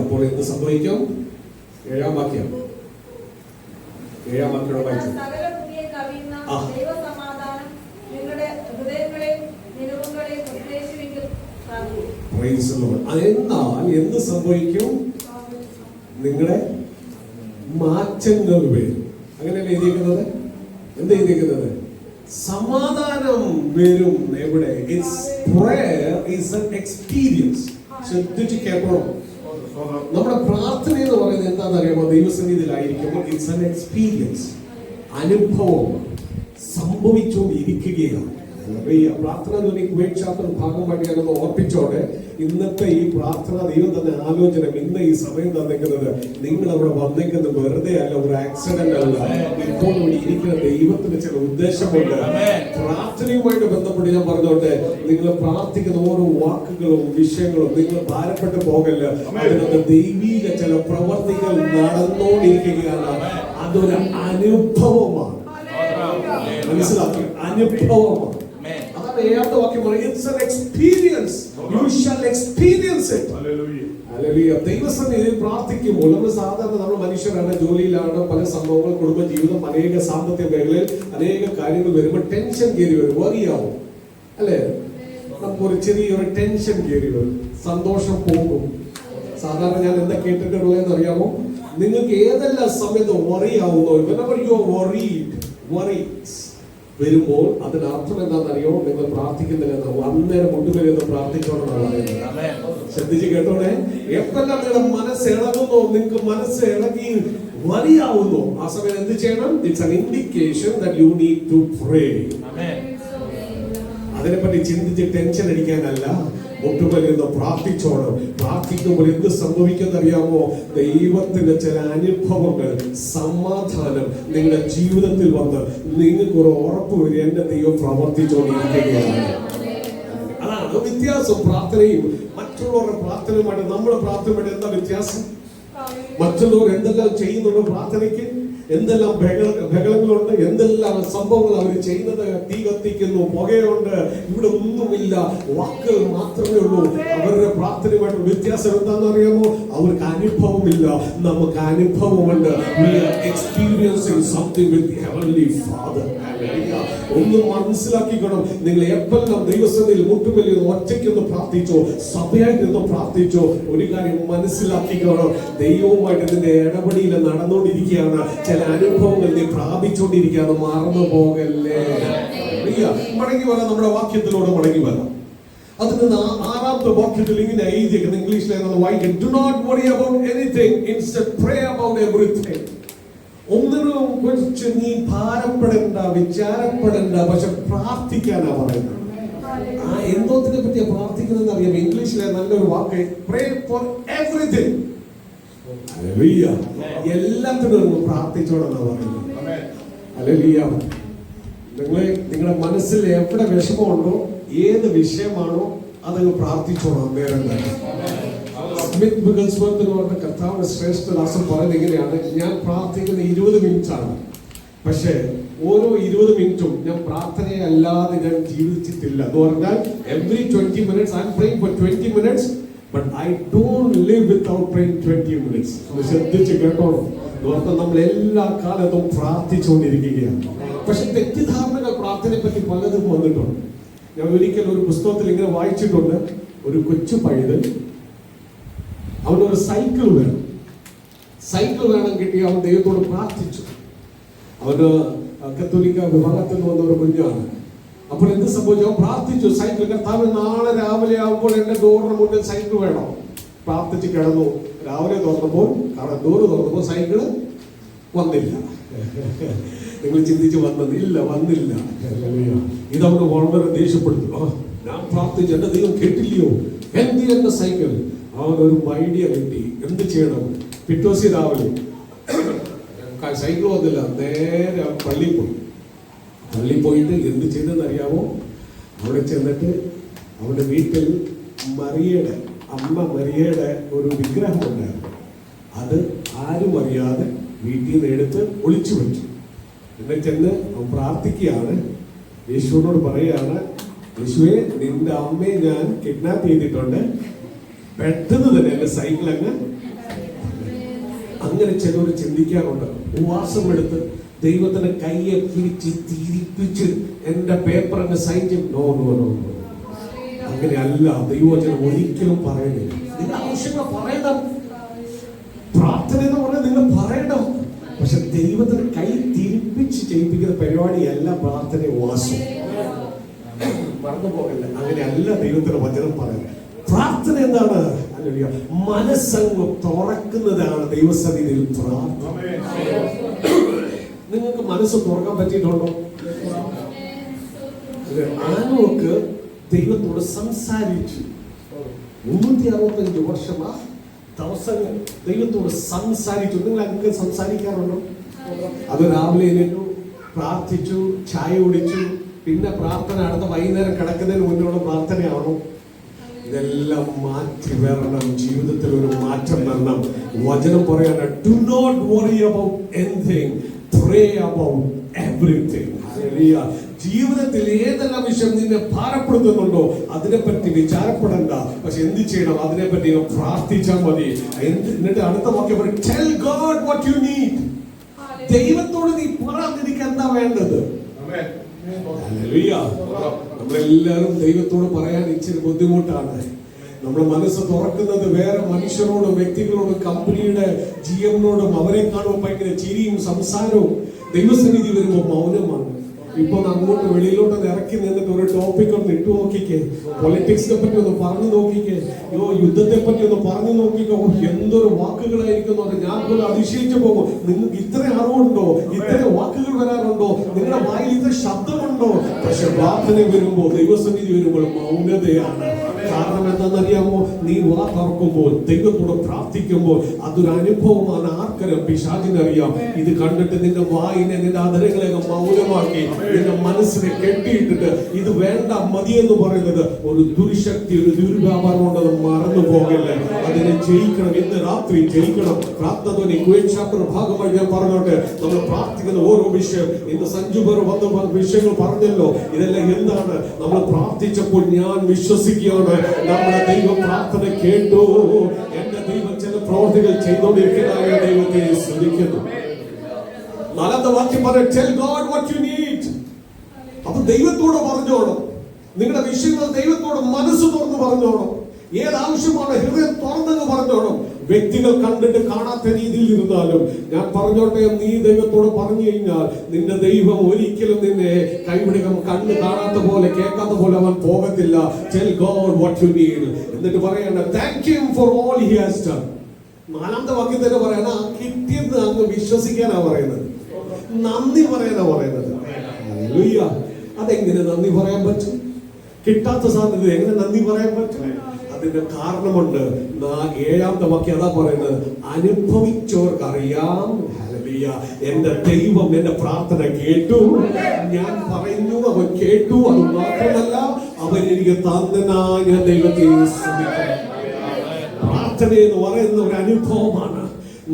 അപ്പോൾ എന്ത് സംഭവിക്കും? 7-ാം വാക്യം വായിച്ചു. അതെന്നാൽ എന്ത് സംഭവിക്കും? നിങ്ങളുടെ മാറ്റങ്ങൾ വരും. അങ്ങനെയല്ല എഴുതിയിരിക്കുന്നത്. എന്താ എഴുതിയിരിക്കുന്നത്? സമാധാനം വരും. എവിടെ? prayer is an experience. ശ്രദ്ധിച്ച് കേൾക്കണം. നമ്മുടെ പ്രാർത്ഥന എന്ന് പറയുന്നത് എന്താണെന്ന് അറിയാമോ? ദൈവസന്നിധിയിലായിരിക്കുമ്പോൾ ഇറ്റ്സ് an experience. അനുഭവം സംഭവിച്ചുകൊണ്ടിരിക്കുകയാണ്. പ്രാർത്ഥന ഭാഗമായിട്ട് ഞാനൊന്ന് ഓർപ്പിച്ചോടെ. ഇന്നത്തെ ഈ പ്രാർത്ഥന ദൈവം തന്നെ ആലോചന ഇന്ന് ഈ സമയം തന്നിക്കുന്നത് നിങ്ങൾ അവിടെ വന്നിക്കുന്നത് വെറുതെ അല്ല, ഒരു ആക്സിഡന്റ് അല്ല. ഇപ്പോൾ ഇവിടെ ഇരിക്കുന്ന ദൈവത്തിന് ചില ഉദ്ദേശമുണ്ട്. പ്രാർത്ഥനയുമായിട്ട് ബന്ധപ്പെട്ട് ഞാൻ പറഞ്ഞോട്ടെ, നിങ്ങൾ പ്രാർത്ഥിക്കുന്ന ഓരോ വാക്കുകളും വിഷയങ്ങളും നിങ്ങൾ ഭാരപ്പെട്ടു പോകല്ല. അതിനകത്ത് ദൈവീക ചില പ്രവർത്തികൾ നടന്നുകൊണ്ടിരിക്കുകയാണ്. അതൊരു അനുഭവമാണ്. മനസ്സിലാക്കി? അനുഭവമാണ്. ഏഴാമത്തെ വാക്യം പറയും, it's an experience. You shall experience it. Hallelujah. ദൈവസന്നിധിയിൽ പ്രാർത്ഥിക്കുമ്പോൾ നമ്മൾ സാധാരണ നമ്മൾ മനുഷ്യരാണ്, ജോലിയിലാണ്, പല സംഭവങ്ങൾ, കുടുംബജീവിതം, അനേക സാമ്പത്തിക മേഖലയിൽ അനേക കാര്യങ്ങൾ വരുമ്പോൾ ടെൻഷൻ കയറി വരും, വറിയാവും അല്ലെ? നമുക്കൊരു ചെറിയൊരു ടെൻഷൻ കയറി വരും, സന്തോഷം പോകും. സാധാരണ ഞാൻ എന്താ കേട്ടിട്ടുള്ളതെന്ന് അറിയാമോ? നിങ്ങൾക്ക് ഏതെല്ലാം സമയത്ത് വറിയാവുന്നോ, whenever you are worries വരുമ്പോൾ അതിനർത്ഥം എന്താണെന്നറിയോ? നിങ്ങൾ പ്രാർത്ഥിക്കുന്നില്ല, അന്നേരം മുട്ടുവരെയൊന്ന് പ്രാർത്ഥിച്ചോണെന്നാണ് പറയുന്നത്. ശ്രദ്ധിച്ച് കേട്ടോടെ. എപ്പെല്ലാം നിങ്ങളുടെ മനസ്സ് ഇളകുന്നോ, നിങ്ങൾക്ക് മനസ്സ് ഇളകി വലിയാവുന്നു, ആ സമയം എന്ത് ചെയ്യണം? It's an indication that you need to pray. അതിനെപ്പറ്റി ചിന്തിച്ച് ടെൻഷൻ അടിക്കാനല്ല, മുട്ടുവരെയൊന്ന് പ്രാർത്ഥിച്ചോണം. പ്രാർത്ഥിക്കുമ്പോൾ എന്ത് സംഭവിക്കുന്ന അറിയാമോ? ദൈവത്തിന്റെ ചില അനുഭവങ്ങൾ, സമാധാനം നിങ്ങളുടെ ജീവിതത്തിൽ വന്ന് നിങ്ങൾക്ക് ഒരു ഉറപ്പ് വരും, എന്റെ ദൈവം പ്രവർത്തിച്ചുകൊണ്ടിരിക്കുകയാണ്. അതാണ് വ്യത്യാസം. പ്രാർത്ഥനയും മറ്റുള്ളവരുടെ പ്രാർത്ഥനയുമായിട്ട് നമ്മുടെ പ്രാർത്ഥനയുമായിട്ട് എന്താ വ്യത്യാസം? മറ്റുള്ളവർ എന്തെല്ലാം ചെയ്യുന്നുണ്ട് പ്രാർത്ഥനയ്ക്ക്, എന്തെല്ലാം ബഹളങ്ങളുണ്ട്, എന്തെല്ലാം സംഭവങ്ങൾ അവർ ചെയ്യുന്നത്. തീ കത്തിക്കുന്നു, പുകയുണ്ട്, ഇവിടെ ഒന്നുമില്ല, വാക്കുകൾ മാത്രമേ ഉള്ളൂ. അവരുടെ പ്രാർത്ഥനയുമായിട്ട് വ്യത്യാസം എന്താണെന്ന് അറിയാമോ? അവർക്ക് അനുഭവമില്ല, നമുക്ക് അനുഭവമുണ്ട്. We are experiencing something with the Heavenly Father. ഒന്ന് മനസ്സിലാക്കിക്കണം. നിങ്ങൾ എപ്പോഴും ദൈവസന്നിധിയിൽ മുട്ടുമല്ലിൽ ഒറ്റയ്ക്കൊന്ന് പ്രാർത്ഥിച്ചോ, സഭയായിട്ടൊന്ന് പ്രാർത്ഥിച്ചോ, ഒരു കാര്യം മനസ്സിലാക്കിക്കണം. ദൈവവുമായിട്ട് ഇതിന്റെ ഇടപെടിയിൽ നടന്നുകൊണ്ടിരിക്കുകയാണ്. ചില അനുഭവങ്ങൾ നീ പ്രാപിച്ചുകൊണ്ടിരിക്കുകയാണ്, മറന്നു പോകല്ലേ. ഹല്ലേലൂയ. മടങ്ങി വരാം, നമ്മുടെ വാക്യത്തിലൂടെ മടങ്ങി വരാം. അതിന് 6ാമത്തെ വാക്യത്തിൽ ഇങ്ങനെ എഴുതിയിരിക്കുന്നത്, ഇംഗ്ലീഷിൽ വായിക്കും, do not worry about anything, instead pray about everything. ഒന്നിനും കുറിച്ച് നീ ഭാരപ്പെടേണ്ട, വിചാരപ്പെടേണ്ട, പക്ഷെ പ്രാർത്ഥിക്കാനാ പറയുന്നത്. എന്തോത്തിനെ പറ്റിയാ പ്രാർത്ഥിക്കുന്നത് അറിയാം? ഇംഗ്ലീഷിലെ നല്ലൊരു വാക്ക്, പ്രേ ഫോർ എവറിത്തിങ്. ഹല്ലേലൂയ. എല്ലാത്തിനും പ്രാർത്ഥിച്ചോടെന്നാ പറയുന്നത്. ഹല്ലേലൂയ. നിങ്ങളുടെ മനസ്സിൽ എവിടെ വിഷമമുണ്ടോ, ഏത് വിഷയമാണോ, അതങ്ങ് പ്രാർത്ഥിച്ചോളാം. നേരം തന്നെ സ്മിത്ത് ബിഗൽസ്വർത്ത് എന്ന് പറഞ്ഞ കർത്താവിന്റെ ശ്രേഷ്ഠദാസൻ പറയുന്നത് ഇങ്ങനെയാണ്, ഞാൻ പ്രാർത്ഥിക്കുന്ന 20 മിനിറ്റാണ്, പക്ഷേ ഓരോ 20 മിനിറ്റും ഞാൻ പ്രാർത്ഥനയെ അല്ലാതെ ഞാൻ ജീവിച്ചിട്ടില്ല എന്ന് പറഞ്ഞാൽ every 20 minutes I am praying for 20 minutes but I don't live without praying 20 minutes. ശ്രദ്ധിച്ച് കേട്ടോളൂ. നമ്മൾ എല്ലാ കാലത്തും പ്രാർത്ഥിച്ചുകൊണ്ടിരിക്കുകയാണ്. പക്ഷെ തെറ്റിദ്ധാരണകൾ പ്രാർത്ഥനയെ പറ്റി പലതും വന്നിട്ടുണ്ട്. ഞാൻ ഒരിക്കൽ ഒരു പുസ്തകത്തിൽ ഇങ്ങനെ വായിച്ചിട്ടുണ്ട്, ഒരു കൊച്ചു പൈതൽ അവനൊരു സൈക്കിൾ വേണം കിട്ടി, അവൻ ദൈവത്തോട് പ്രാർത്ഥിച്ചു. അവന് കത്തോലിക്ക വിഭാഗത്തിൽ വന്ന ഒരു കുഞ്ഞാണ്. അപ്പോൾ എന്ത് സംഭവിച്ചു? അവൻ പ്രാർത്ഥിച്ചു, സൈക്കിൾ കർത്താവ് നാളെ രാവിലെ ആകുമ്പോൾ എന്റെ ഡോറിന് മുന്നിൽ സൈക്കിൾ വേണം. പ്രാർത്ഥിച്ച് കിടന്നു. രാവിലെ തുറന്നപ്പോൾ ഡോറ് തുറന്നപ്പോൾ സൈക്കിള് വന്നില്ല. നിങ്ങൾ ചിന്തിച്ച് വന്നില്ല. ഇതവന് വളരെ ദേഷ്യപ്പെടുത്തു. ഞാൻ പ്രാർത്ഥിച്ചു, എന്റെ ദൈവം കേട്ടില്ലയോ, എന്റെ സൈക്കിൾ. അവനൊരു ഐഡിയ കിട്ടി, എന്ത് ചെയ്യണം. പിറ്റോസി രാവിലെ സൈക്കിൾ വന്നില്ല, നേരെ പള്ളിയിൽ പോയിട്ട് എന്ത് ചെയ്തെന്ന് അറിയാമോ? അവിടെ ചെന്നിട്ട് അവന്റെ വീട്ടിൽ അമ്മ മറിയയുടെ ഒരു വിഗ്രഹം ഉണ്ടായിരുന്നു. അത് ആരും അറിയാതെ വീട്ടിൽ നിന്ന് എടുത്ത് ഒളിച്ചു വെച്ചു. എന്നെ ചെന്ന് അവൻ പ്രാർത്ഥിക്കുകയാണ്, യേശുവിനോട് പറയുകയാണ്, യേശുവേ, നിന്റെ അമ്മയെ ഞാൻ കിഡ്നാപ്പ് ചെയ്തിട്ടുണ്ട്, പെട്ടെന്ന് തന്നെ എന്റെ സൈക്കിൾ അങ്ങനെ ചിലർ ചിന്തിക്കാറുണ്ട്. ഉപവാസം എടുത്ത് ദൈവത്തിന്റെ കയ്യെ പിടിച്ച് തിരിപ്പിച്ച് എന്റെ പേപ്പർ അങ്ങ് സൈൻ ചെയ്യും. നോ, അങ്ങനെയല്ല ദൈവവചനം ഒരിക്കലും പറയുന്നില്ല. നിങ്ങളുടെ ആവശ്യങ്ങൾ പറയണം, പ്രാർത്ഥന എന്ന് പറഞ്ഞാൽ നിങ്ങൾ പറയണം. പക്ഷെ ദൈവത്തിന് കൈ തിരിപ്പിച്ച് ചെയ്യിപ്പിക്കുന്ന പരിപാടിയല്ല പ്രാർത്ഥന, വാസം. മറന്നു പോകല്ല. അങ്ങനെയല്ല ദൈവത്തിന്റെ വചനം പറയുന്നത്. പ്രാർത്ഥന എന്താണ്? മനസ്സങ്ങ് തുറക്കുന്നതാണ് ദൈവസന്നിധിയിൽ പ്രാർത്ഥന. നിങ്ങൾക്ക് മനസ്സ് തുറക്കാൻ പറ്റിയിട്ടുണ്ടോ? ആനോക്ക് ദൈവത്തോട് സംസാരിച്ചു. 365 വർഷമാ ദിവസങ്ങൾ ദൈവത്തോട് സംസാരിച്ചു. നിങ്ങൾ അങ്ങനെ സംസാരിക്കാറുണ്ടോ? അത് രാവിലെ എഴുന്നേറ്റു, പ്രാർത്ഥിച്ചു, ചായ കുടിച്ചു, പിന്നെ പ്രാർത്ഥന അടുത്ത വൈകുന്നേരം കിടക്കുന്നതിന് മുന്നോട്ട് പ്രാർത്ഥനയാണോ? ഇതെല്ലാം മാറ്റി വരണം. ജീവിതത്തിൽ ഒരു മാറ്റം വരണം. വചനം പറയാണ്, do not worry about anything, pray about everything. ജീവിതത്തിൽ ഏതെല്ലാം വിഷയം നിന്നെ ഭാരപ്പെടുത്തുന്നുണ്ടോ അതിനെപ്പറ്റി വിചാരപ്പെടണ്ട. പക്ഷെ എന്ത് ചെയ്യണം? അതിനെപ്പറ്റി പ്രാർത്ഥിച്ചാൽ മതി. എന്നിട്ട് അടുത്ത വാക്യം പറയും, tell God what you need. ദൈവത്തോട് നീ പറ, നിനക്ക് എന്താ വേണ്ടത്. നമ്മളെല്ലാരും ദൈവത്തോട് പറയാൻ ഇച്ചിരി ബുദ്ധിമുട്ടാണ്. നമ്മുടെ മനസ്സ് തുറക്കുന്നത് വേറെ മനുഷ്യരോടും വ്യക്തികളോടും കമ്പനിയുടെ GM-നോടും. അവരെ കാണുമ്പോൾ ഭയങ്കര ചിരിയും സംസാരവും. ദൈവസന്നിധി വരുമ്പോൾ മൗനമാണ്. ഇപ്പൊ അങ്ങോട്ട് വെളിയിലോട്ട് ഇറക്കി നിന്നിട്ട് ഒരു ടോപ്പിക് ഒന്ന് ഇട്ടു നോക്കിക്കേ. പൊളിറ്റിക്സിനെ പറ്റി ഒന്ന് പറഞ്ഞു നോക്കിക്കേ. യുദ്ധത്തെ പറ്റി ഒന്ന് പറഞ്ഞു നോക്കിക്കോ. എന്തൊരു വാക്കുകളായിരിക്കും. ഞാൻ പോലും അതിശയിച്ചു പോകും. നിങ്ങൾക്ക് ഇത്ര അറിവുണ്ടോ? ഇത്ര വാക്കുകൾ വരാറുണ്ടോ? നിങ്ങളുടെ വായിൽ ഇത്ര ശബ്ദമുണ്ടോ? പക്ഷെ പ്രാർത്ഥന വരുമ്പോൾ, ദൈവസന്നിധി വരുമ്പോൾ മൗനതയാണ്. കാരണം എന്താണെന്നറിയാമോ? നീ വാ തുറക്കുമ്പോൾ, ദൈവത്തോട് പ്രാർത്ഥിക്കുമ്പോൾ അതൊരു അനുഭവമാണ്. ആർക്കറിയാം? പിശാചിനറിയാം. ഇത് കണ്ടിട്ട് നിന്റെ വായിനെ, നിന്റെ അധരങ്ങളെ മൗനമാക്കി നിന്റെ മനസ്സിനെ കെട്ടിയിട്ടിട്ട് ഇത് വേണ്ട മതിയെന്ന് പറയുന്നത് ഒരു ദുർശക്തി, ഒരു ദുർവ്യാപാരം ഉണ്ടെന്ന് മറന്നു പോകല്ലേ. അതിനെ ജയിക്കണം. ഇന്ന് രാത്രി ജയിക്കണം. പ്രാർത്ഥന കുവൈറ്റ് ചാപ്റ്റർ ഭാഗമായി ഞാൻ പറഞ്ഞോട്ടെ. നമ്മൾ പ്രാർത്ഥിക്കുന്ന ഓരോ വിഷയം, ഇന്ന് സഞ്ജു പേർ വന്ന വിഷയങ്ങൾ പറഞ്ഞല്ലോ. ഇതെല്ലാം എന്താണ്? നമ്മൾ പ്രാർത്ഥിച്ചപ്പോൾ ഞാൻ വിശ്വസിക്കുകയാണ്, നമ്മുടെ ദൈവം പ്രാർത്ഥന കേട്ടു. എന്റെ ദൈവം ചില പ്രവർത്തികൾ ചെയ്തുകൊണ്ടിരിക്കുന്നതായ ദൈവത്തെ സ്തുതിക്കുന്നു. 4ാമത്തെ വാക്യം പറയും, tell God what you need. അപ്പൊ ദൈവത്തോട് പറഞ്ഞോണം. നിങ്ങളുടെ വിഷയങ്ങൾ ദൈവത്തോട് മനസ്സ് തുറന്ന് പറഞ്ഞോണം. ഏതാവശ്യമാണ് ഹൃദയം തുറന്നെന്ന് പറഞ്ഞോണം. വ്യക്തികൾ കണ്ടിട്ട് കാണാത്ത രീതിയിൽ ഇരുന്നാലും ഞാൻ പറഞ്ഞോട്ടെ, നീ ദൈവത്തോട് പറഞ്ഞു കഴിഞ്ഞാൽ നിന്റെ ദൈവം ഒരിക്കലും നിന്നെ കൈവിടുക. കണ്ണ് കാണാത്ത പോലെ കേൾക്കാത്ത പോലെ അവൻ പോകത്തില്ല. Tell God what you need. എന്നിട്ട് പറയണ്ട, thank him for all he has done. നാലാമത്തെ വാക്യം തന്നെ പറയണ, കിട്ടിയത് അങ്ങ് വിശ്വസിക്കാനാ പറയുന്നത്, നന്ദി പറയാനാ പറയുന്നത്. ഹല്ലേലൂയ. അതെങ്ങനെ നന്ദി പറയാൻ പറ്റും? കിട്ടാത്ത സാധ്യത എങ്ങനെ നന്ദി പറയാൻ പറ്റും? അതിന്റെ കാരണമുണ്ട്. ഏഴാമത്തെ വാക്യം അതാ പറയുന്നത്, അനുഭവിച്ചവർക്ക് അറിയാം. ഹല്ലേലൂയ. എന്റെ ദൈവം എന്റെ പ്രാർത്ഥന കേട്ടു. ഞാൻ പറയുന്നു, അവൻ കേട്ടു. അത് മാത്രമല്ല, അവൻ എനിക്ക് തന്നനായ ഞാൻ ദൈവത്തെ സ്തുതിക്കുന്നു. പ്രാർത്ഥന എന്ന് പറയുന്ന ഒരു അനുഭവമാണ്.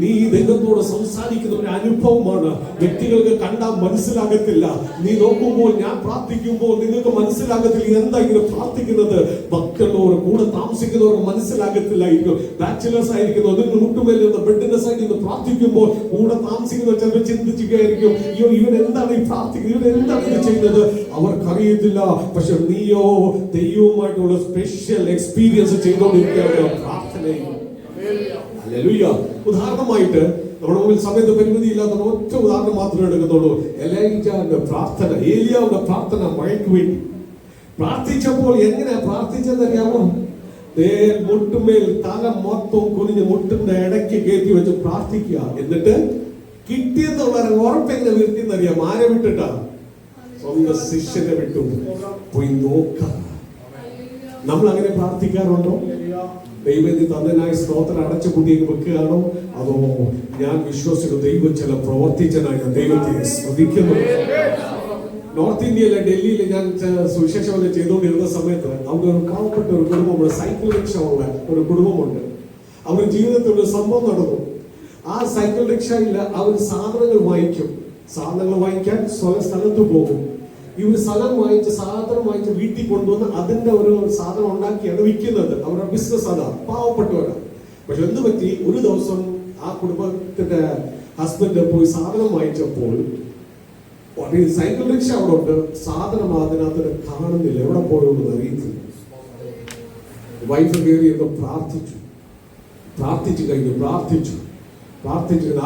നീ ദൈവത്തോട് സംസാരിക്കുന്ന ഒരു അനുഭവമാണ്. വ്യക്തികൾക്ക് കണ്ടാൽ മനസ്സിലാകത്തില്ല. നീ നോക്കുമ്പോൾ, ഞാൻ പ്രാർത്ഥിക്കുമ്പോൾ നിങ്ങൾക്ക് മനസ്സിലാകത്തില്ല എന്താ ഇങ്ങനെ പ്രാർത്ഥിക്കുന്നത്. മക്കളോട് കൂടെ താമസിക്കുന്നവർക്ക് മനസ്സിലാകത്തില്ലായിരിക്കും. ബാച്ചിലേഴ്സ് ആയിരിക്കുന്നു, നിങ്ങൾ മുട്ടുമേൽ ബെഡിന്റെ സൈഡിൽ നിന്ന് പ്രാർത്ഥിക്കുമ്പോൾ കൂടെ താമസിക്കുന്നവർ ചിലപ്പോൾ ചിന്തിക്കുകയായിരിക്കും, അയ്യോ ഇവൻ എന്താണ് ഈ പ്രാർത്ഥിക്കുന്നത്, ഇവൻ എന്താണ് ഇത് ചെയ്യുന്നത്, അവർക്കറിയത്തില്ല. പക്ഷെ നീയോ ദൈവവുമായിട്ടുള്ള സ്പെഷ്യൽ എക്സ്പീരിയൻസ് ചെയ്തുകൊണ്ടിരിക്കുകയാണ് പ്രാർത്ഥനയിൽ. ഹല്ലേലൂയ. ഉദാഹരണമായിട്ട് നമ്മുടെ മുമ്പിൽ സമയത്ത് പരിമിതിയില്ലാത്ത ഒറ്റ ഉദാഹരണം മാത്രമേ എടുക്കുന്നുള്ളൂ. എലീയാവിന്റെ പ്രാർത്ഥന, ഏലിയാവിന്റെ പ്രാർത്ഥന മഴയ്ക്ക് വേണ്ടി പ്രാർത്ഥിച്ചപ്പോൾ എങ്ങനെ പ്രാർത്ഥിച്ചെന്നറിയാമോ? മുട്ടുമേൽ തല മൊത്തം കുനിഞ്ഞ് മുട്ടിന്റെ ഇടയ്ക്ക് കയറ്റി വെച്ച് പ്രാർത്ഥിക്കുക. എന്നിട്ട് കിട്ടിയെന്നുള്ള ഉറപ്പെങ്ങനെ വരുത്തിയെന്നറിയാം? ആരെ വിട്ടിട്ടാ? സ്വന്തം ശിഷ്യനെ വിട്ടു. പോയി നോക്കാം. നമ്മൾ അങ്ങനെ പ്രാർത്ഥിക്കാറുണ്ടോ? ദൈവത്തിന് തന്നനായ സ്തോത്രം അടച്ചു കുട്ടിയെ വെക്കുകയാണോ? അതോ ഞാൻ വിശ്വസിക്കുന്നു ദൈവം ചില പ്രവർത്തിച്ചനായി ഞാൻ ദൈവത്തെ സ്തുതിക്കുന്നു. നോർത്ത് ഇന്ത്യയിലെ ഡൽഹിയിൽ ഞാൻ സുവിശേഷം ചെയ്തുകൊണ്ടിരുന്ന സമയത്ത് അവിടെ ഒരു പാവപ്പെട്ട ഒരു കുടുംബമുണ്ട്, സൈക്കിൾ റിക്ഷ ഉള്ള ഒരു കുടുംബമുണ്ട്. അവർ ജീവിതത്തിൽ ഒരു സംഭവം നടന്നു. ആ സൈക്കിൾ റിക്ഷയിൽ അവർ സാധനങ്ങൾ വാങ്ങിക്കും. സാധനങ്ങൾ വാങ്ങിക്കാൻ സ്വന്തം സ്ഥലത്ത് പോകും. ഇവർ സ്ഥലം വാങ്ങിച്ച് സാധനം വാങ്ങിച്ച് വീട്ടിൽ കൊണ്ടുവന്ന് അതിന്റെ ഒരു സാധനം ഉണ്ടാക്കിയാണ് വിൽക്കുന്നത്. അവരുടെ ബിസിനസ് അതാണ്, പാവപ്പെട്ടവരാണ്. പക്ഷെ എന്ത് പറ്റി, ഒരു ദിവസം ആ കുടുംബത്തിന്റെ ഹസ്ബൻഡ് പോയി സാധനം വാങ്ങിച്ചപ്പോൾ സൈക്കിൾ റിക്ഷ അവിടെ ഉണ്ട്, സാധനം അതിനകത്ത് കാണുന്നില്ല, എവിടെ പോയെന്ന് അറിയത്തില്ല. വൈഫ് കയറി പ്രാർത്ഥിച്ചു കഴിഞ്ഞു. പ്രാർത്ഥിച്ചു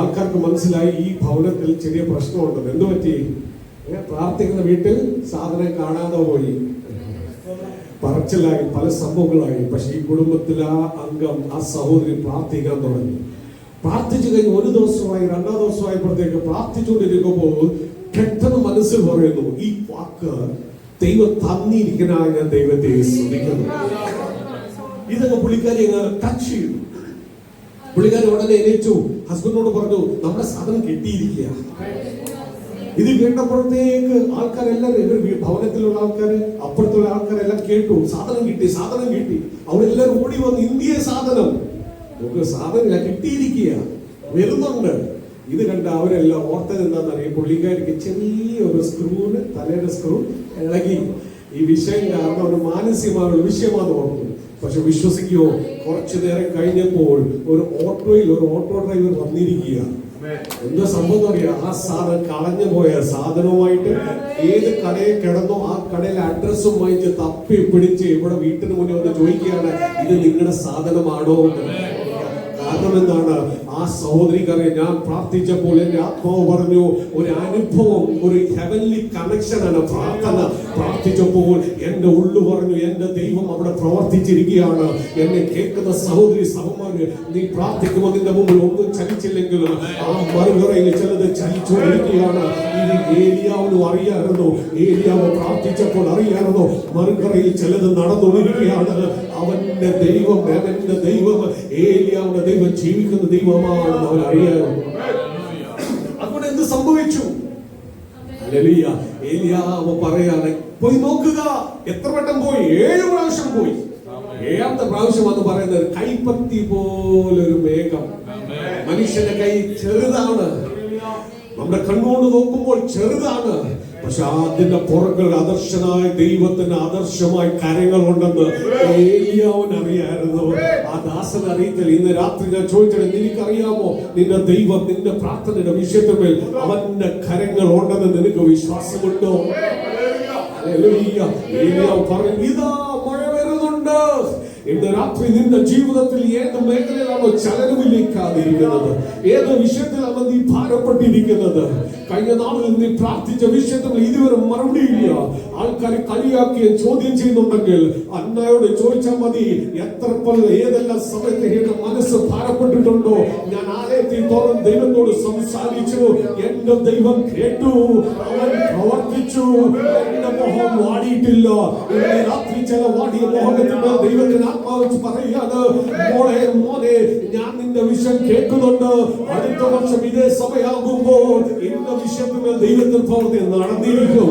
ആൾക്കാർക്ക് മനസ്സിലായി ഈ ഭവനത്തിൽ ചെറിയ പ്രശ്നമുണ്ടെന്ന്. എന്തു പറ്റി? പ്രാർത്ഥിക്കുന്ന വീട്ടിൽ സാധനം കാണാതെ പോയി, പറച്ചിലായി, പല സംഭവങ്ങളായി. പക്ഷെ ഈ കുടുംബത്തിൽ ആ അംഗം, ആ സഹോദരി പ്രാർത്ഥിക്കാൻ തുടങ്ങി. പ്രാർത്ഥിച്ചു കഴിഞ്ഞ് ഒരു ദിവസമായി, രണ്ടാം ദിവസമായപ്പോഴത്തേക്ക് പ്രാർത്ഥിച്ചുകൊണ്ടിരിക്കുമ്പോൾ പെട്ടെന്ന് മനസ്സിൽ പറയുന്നു, ഈ വാക്ക് ദൈവം തന്നിരിക്കുന്ന ഞാൻ ദൈവത്തെ സ്തുതിക്കുന്നു. ഇതൊക്കെ പുള്ളിക്കാരി ടച്ച് ചെയ്തു. പുള്ളിക്കാരി ഉടനെ എണീച്ചു, ഹസ്ബൻഡിനോട് പറഞ്ഞു, നമ്മുടെ സാധനം കിട്ടിയിരിക്കുക. ഇത് കേട്ടപ്പോഴത്തേക്ക് ആൾക്കാരെല്ലാരും, ഭവനത്തിലുള്ള ആൾക്കാര്, അപ്പുറത്തുള്ള ആൾക്കാരെല്ലാം കേട്ടു, സാധനം കിട്ടി. അവരെല്ലാരും ഓടി വന്ന്, ഇന്ത്യ സാധനം, നമുക്ക് സാധനം കിട്ടിയിരിക്കുക, വരുന്നുണ്ട്. ഇത് കണ്ട അവരെല്ലാം ഓർത്തത് എന്താണെന്നറിയാം? പുള്ളിക്കാരിക്ക് ചെറിയൊരു സ്ക്രൂവിന്, തലയുടെ സ്ക്രൂ ഇളകി. ഈ വിഷയം കാരണം ഒരു മാനസികമായ വിഷയമാണെന്ന് ഓർത്തു. പക്ഷെ വിശ്വസിക്കുമോ, കുറച്ചു നേരം കഴിഞ്ഞപ്പോൾ ഒരു ഓട്ടോയിൽ ഒരു ഓട്ടോ ഡ്രൈവർ വന്നിരിക്കുക. എന്താ സംഭവം അറിയാം? ആ സാധനം കളഞ്ഞു പോയ സാധനവുമായിട്ട് ഏത് കടയിൽ കിടന്നോ ആ കടയിലെ അഡ്രസ്സും വാങ്ങിച്ച് തപ്പി പിടിച്ച് ഇവിടെ വീട്ടിന് മുന്നിൽ വന്ന് ചോദിക്കുകയാണ്, ഇത് നിങ്ങളുടെ സാധനമാണോ? കാരണം എന്താണ്? ആ സഹോദരിക്കറിയാം, ഞാൻ പ്രാർത്ഥിച്ചപ്പോൾ എന്റെ ആത്മാവ് പറഞ്ഞു, ഒരു അനുഭവം, ഒരു ഹെവൻലി കണക്ഷനാണ് പ്രാർത്ഥന. പ്രാർത്ഥിച്ചപ്പോൾ എന്റെ ഉള്ളു പറഞ്ഞു, എന്റെ ദൈവം അവിടെ പ്രവർത്തിച്ചിരിക്കുകയാണ്. എന്നെ കേൾക്കുന്ന സഹോദരി സഹോദരന്, നീ പ്രാർത്ഥിക്കുമ്പോൾ നിന്റെ മുമ്പിൽ ഒന്നും ചലിച്ചില്ലെങ്കിലും ആ മറുകറയിൽ ചിലത് ചലിച്ചുകൊണ്ടിരിക്കുകയാണ്. ഇത് ഏലിയാവിനും അറിയാമായിരുന്നു. ഏലിയാവ് പ്രാർത്ഥിച്ചപ്പോൾ അറിയാമായിരുന്നു, മറുകറയിൽ ചിലത് നടന്നുകൊണ്ടിരിക്കുകയാണ്. അവന്റെ ദൈവം, അവന്റെ ദൈവം, ഏലിയാവിന്റെ ദൈവം ജീവിക്കുന്ന ദൈവമാണെന്ന് അവൻ അറിയാമായിരുന്നു. അതുകൊണ്ട് എന്ത് സംഭവിച്ചു? ഹല്ലേലൂയ. ഏലിയാവ് പറയാണ്, പോയി നോക്കുക. എത്ര വട്ടം പോയി? 7 പ്രാവശ്യം പോയി. 7ാമത്തെ പ്രാവശ്യം എന്ന് പറയുന്നത് കൈപ്പത്തി പോലൊരു മേഘം. മനുഷ്യന്റെ കൈ ചെറുതാണ്, നമ്മുടെ കണ്ണുകൊണ്ട് നോക്കുമ്പോൾ ചെറുതാണ്. പക്ഷെ അതിന്റെ പുറകിൽ ആദർശനായ ദൈവത്തിന് ആദർശമായ കരങ്ങളുണ്ടെന്ന് ഏലിയാവിന് അറിയാമായിരുന്നു. ആ ദാസന് അറിയത്തില്ല. ഇന്ന് രാത്രി ഞാൻ ചോദിച്ചത്, നിനക്കറിയാമോ നിന്റെ ദൈവം നിന്റെ പ്രാർത്ഥനയുടെ വിഷയത്തിന്മേൽ അവന്റെ കരങ്ങൾ ഉണ്ടെന്ന് നിനക്ക് വിശ്വാസമുണ്ടോ? ഏലിയാവ് പറഞ്ഞു, ഇതാ മഴ വരുന്നുണ്ട്, ഇന്ന് രാത്രി നിന്റെ ജീവിതത്തിൽ ഏത് മേഖലയിലാണോ ചലനമില്ലാതിരിക്കുന്നത്, ഏത് വിഷയത്തിലാണോ നീ ഭാരപ്പെട്ടിരിക്കുന്നത്, കഴിഞ്ഞ നാളിൽ നീ പ്രാർത്ഥിച്ച വിഷയത്തിൽ ഇതുവരെ മറുപടിയില്ല, ആൾക്കാർ കളിയാക്കിയ ചോദ്യം ചെയ്യുന്നുണ്ടെങ്കിൽ അന്നയോട് ചോദിച്ചാൽ മതി. ഏതെല്ലാം സമയത്ത് എന്റെ മനസ്സ് ഭാരപ്പെട്ടിട്ടുണ്ടോ, ഞാൻ ആലയത്തിൽ തോറും ദൈവത്തോട് സംസാരിച്ചു, എന്റെ ദൈവം കേട്ടു, അവൻ പ്രവർത്തിച്ചു, എന്റെ മുഖം വാടിയിട്ടില്ല. ഇന്ന് രാത്രി ചില വാടിയ മുഖത്തിന്റെ ദൈവത്തിന് ആത്മാവ് പറയാണ്, മോളെ മോനെ, ഞാൻ നിന്റെ വിഷയം കേൾക്കുന്നുണ്ട്. അടുത്ത വർഷം ഇതേ സമയമാകുമ്പോൾ ഇന്ന വിഷയത്തിന് ദൈവത്തിൽ പ്രവർത്തി നടന്നിരിക്കും.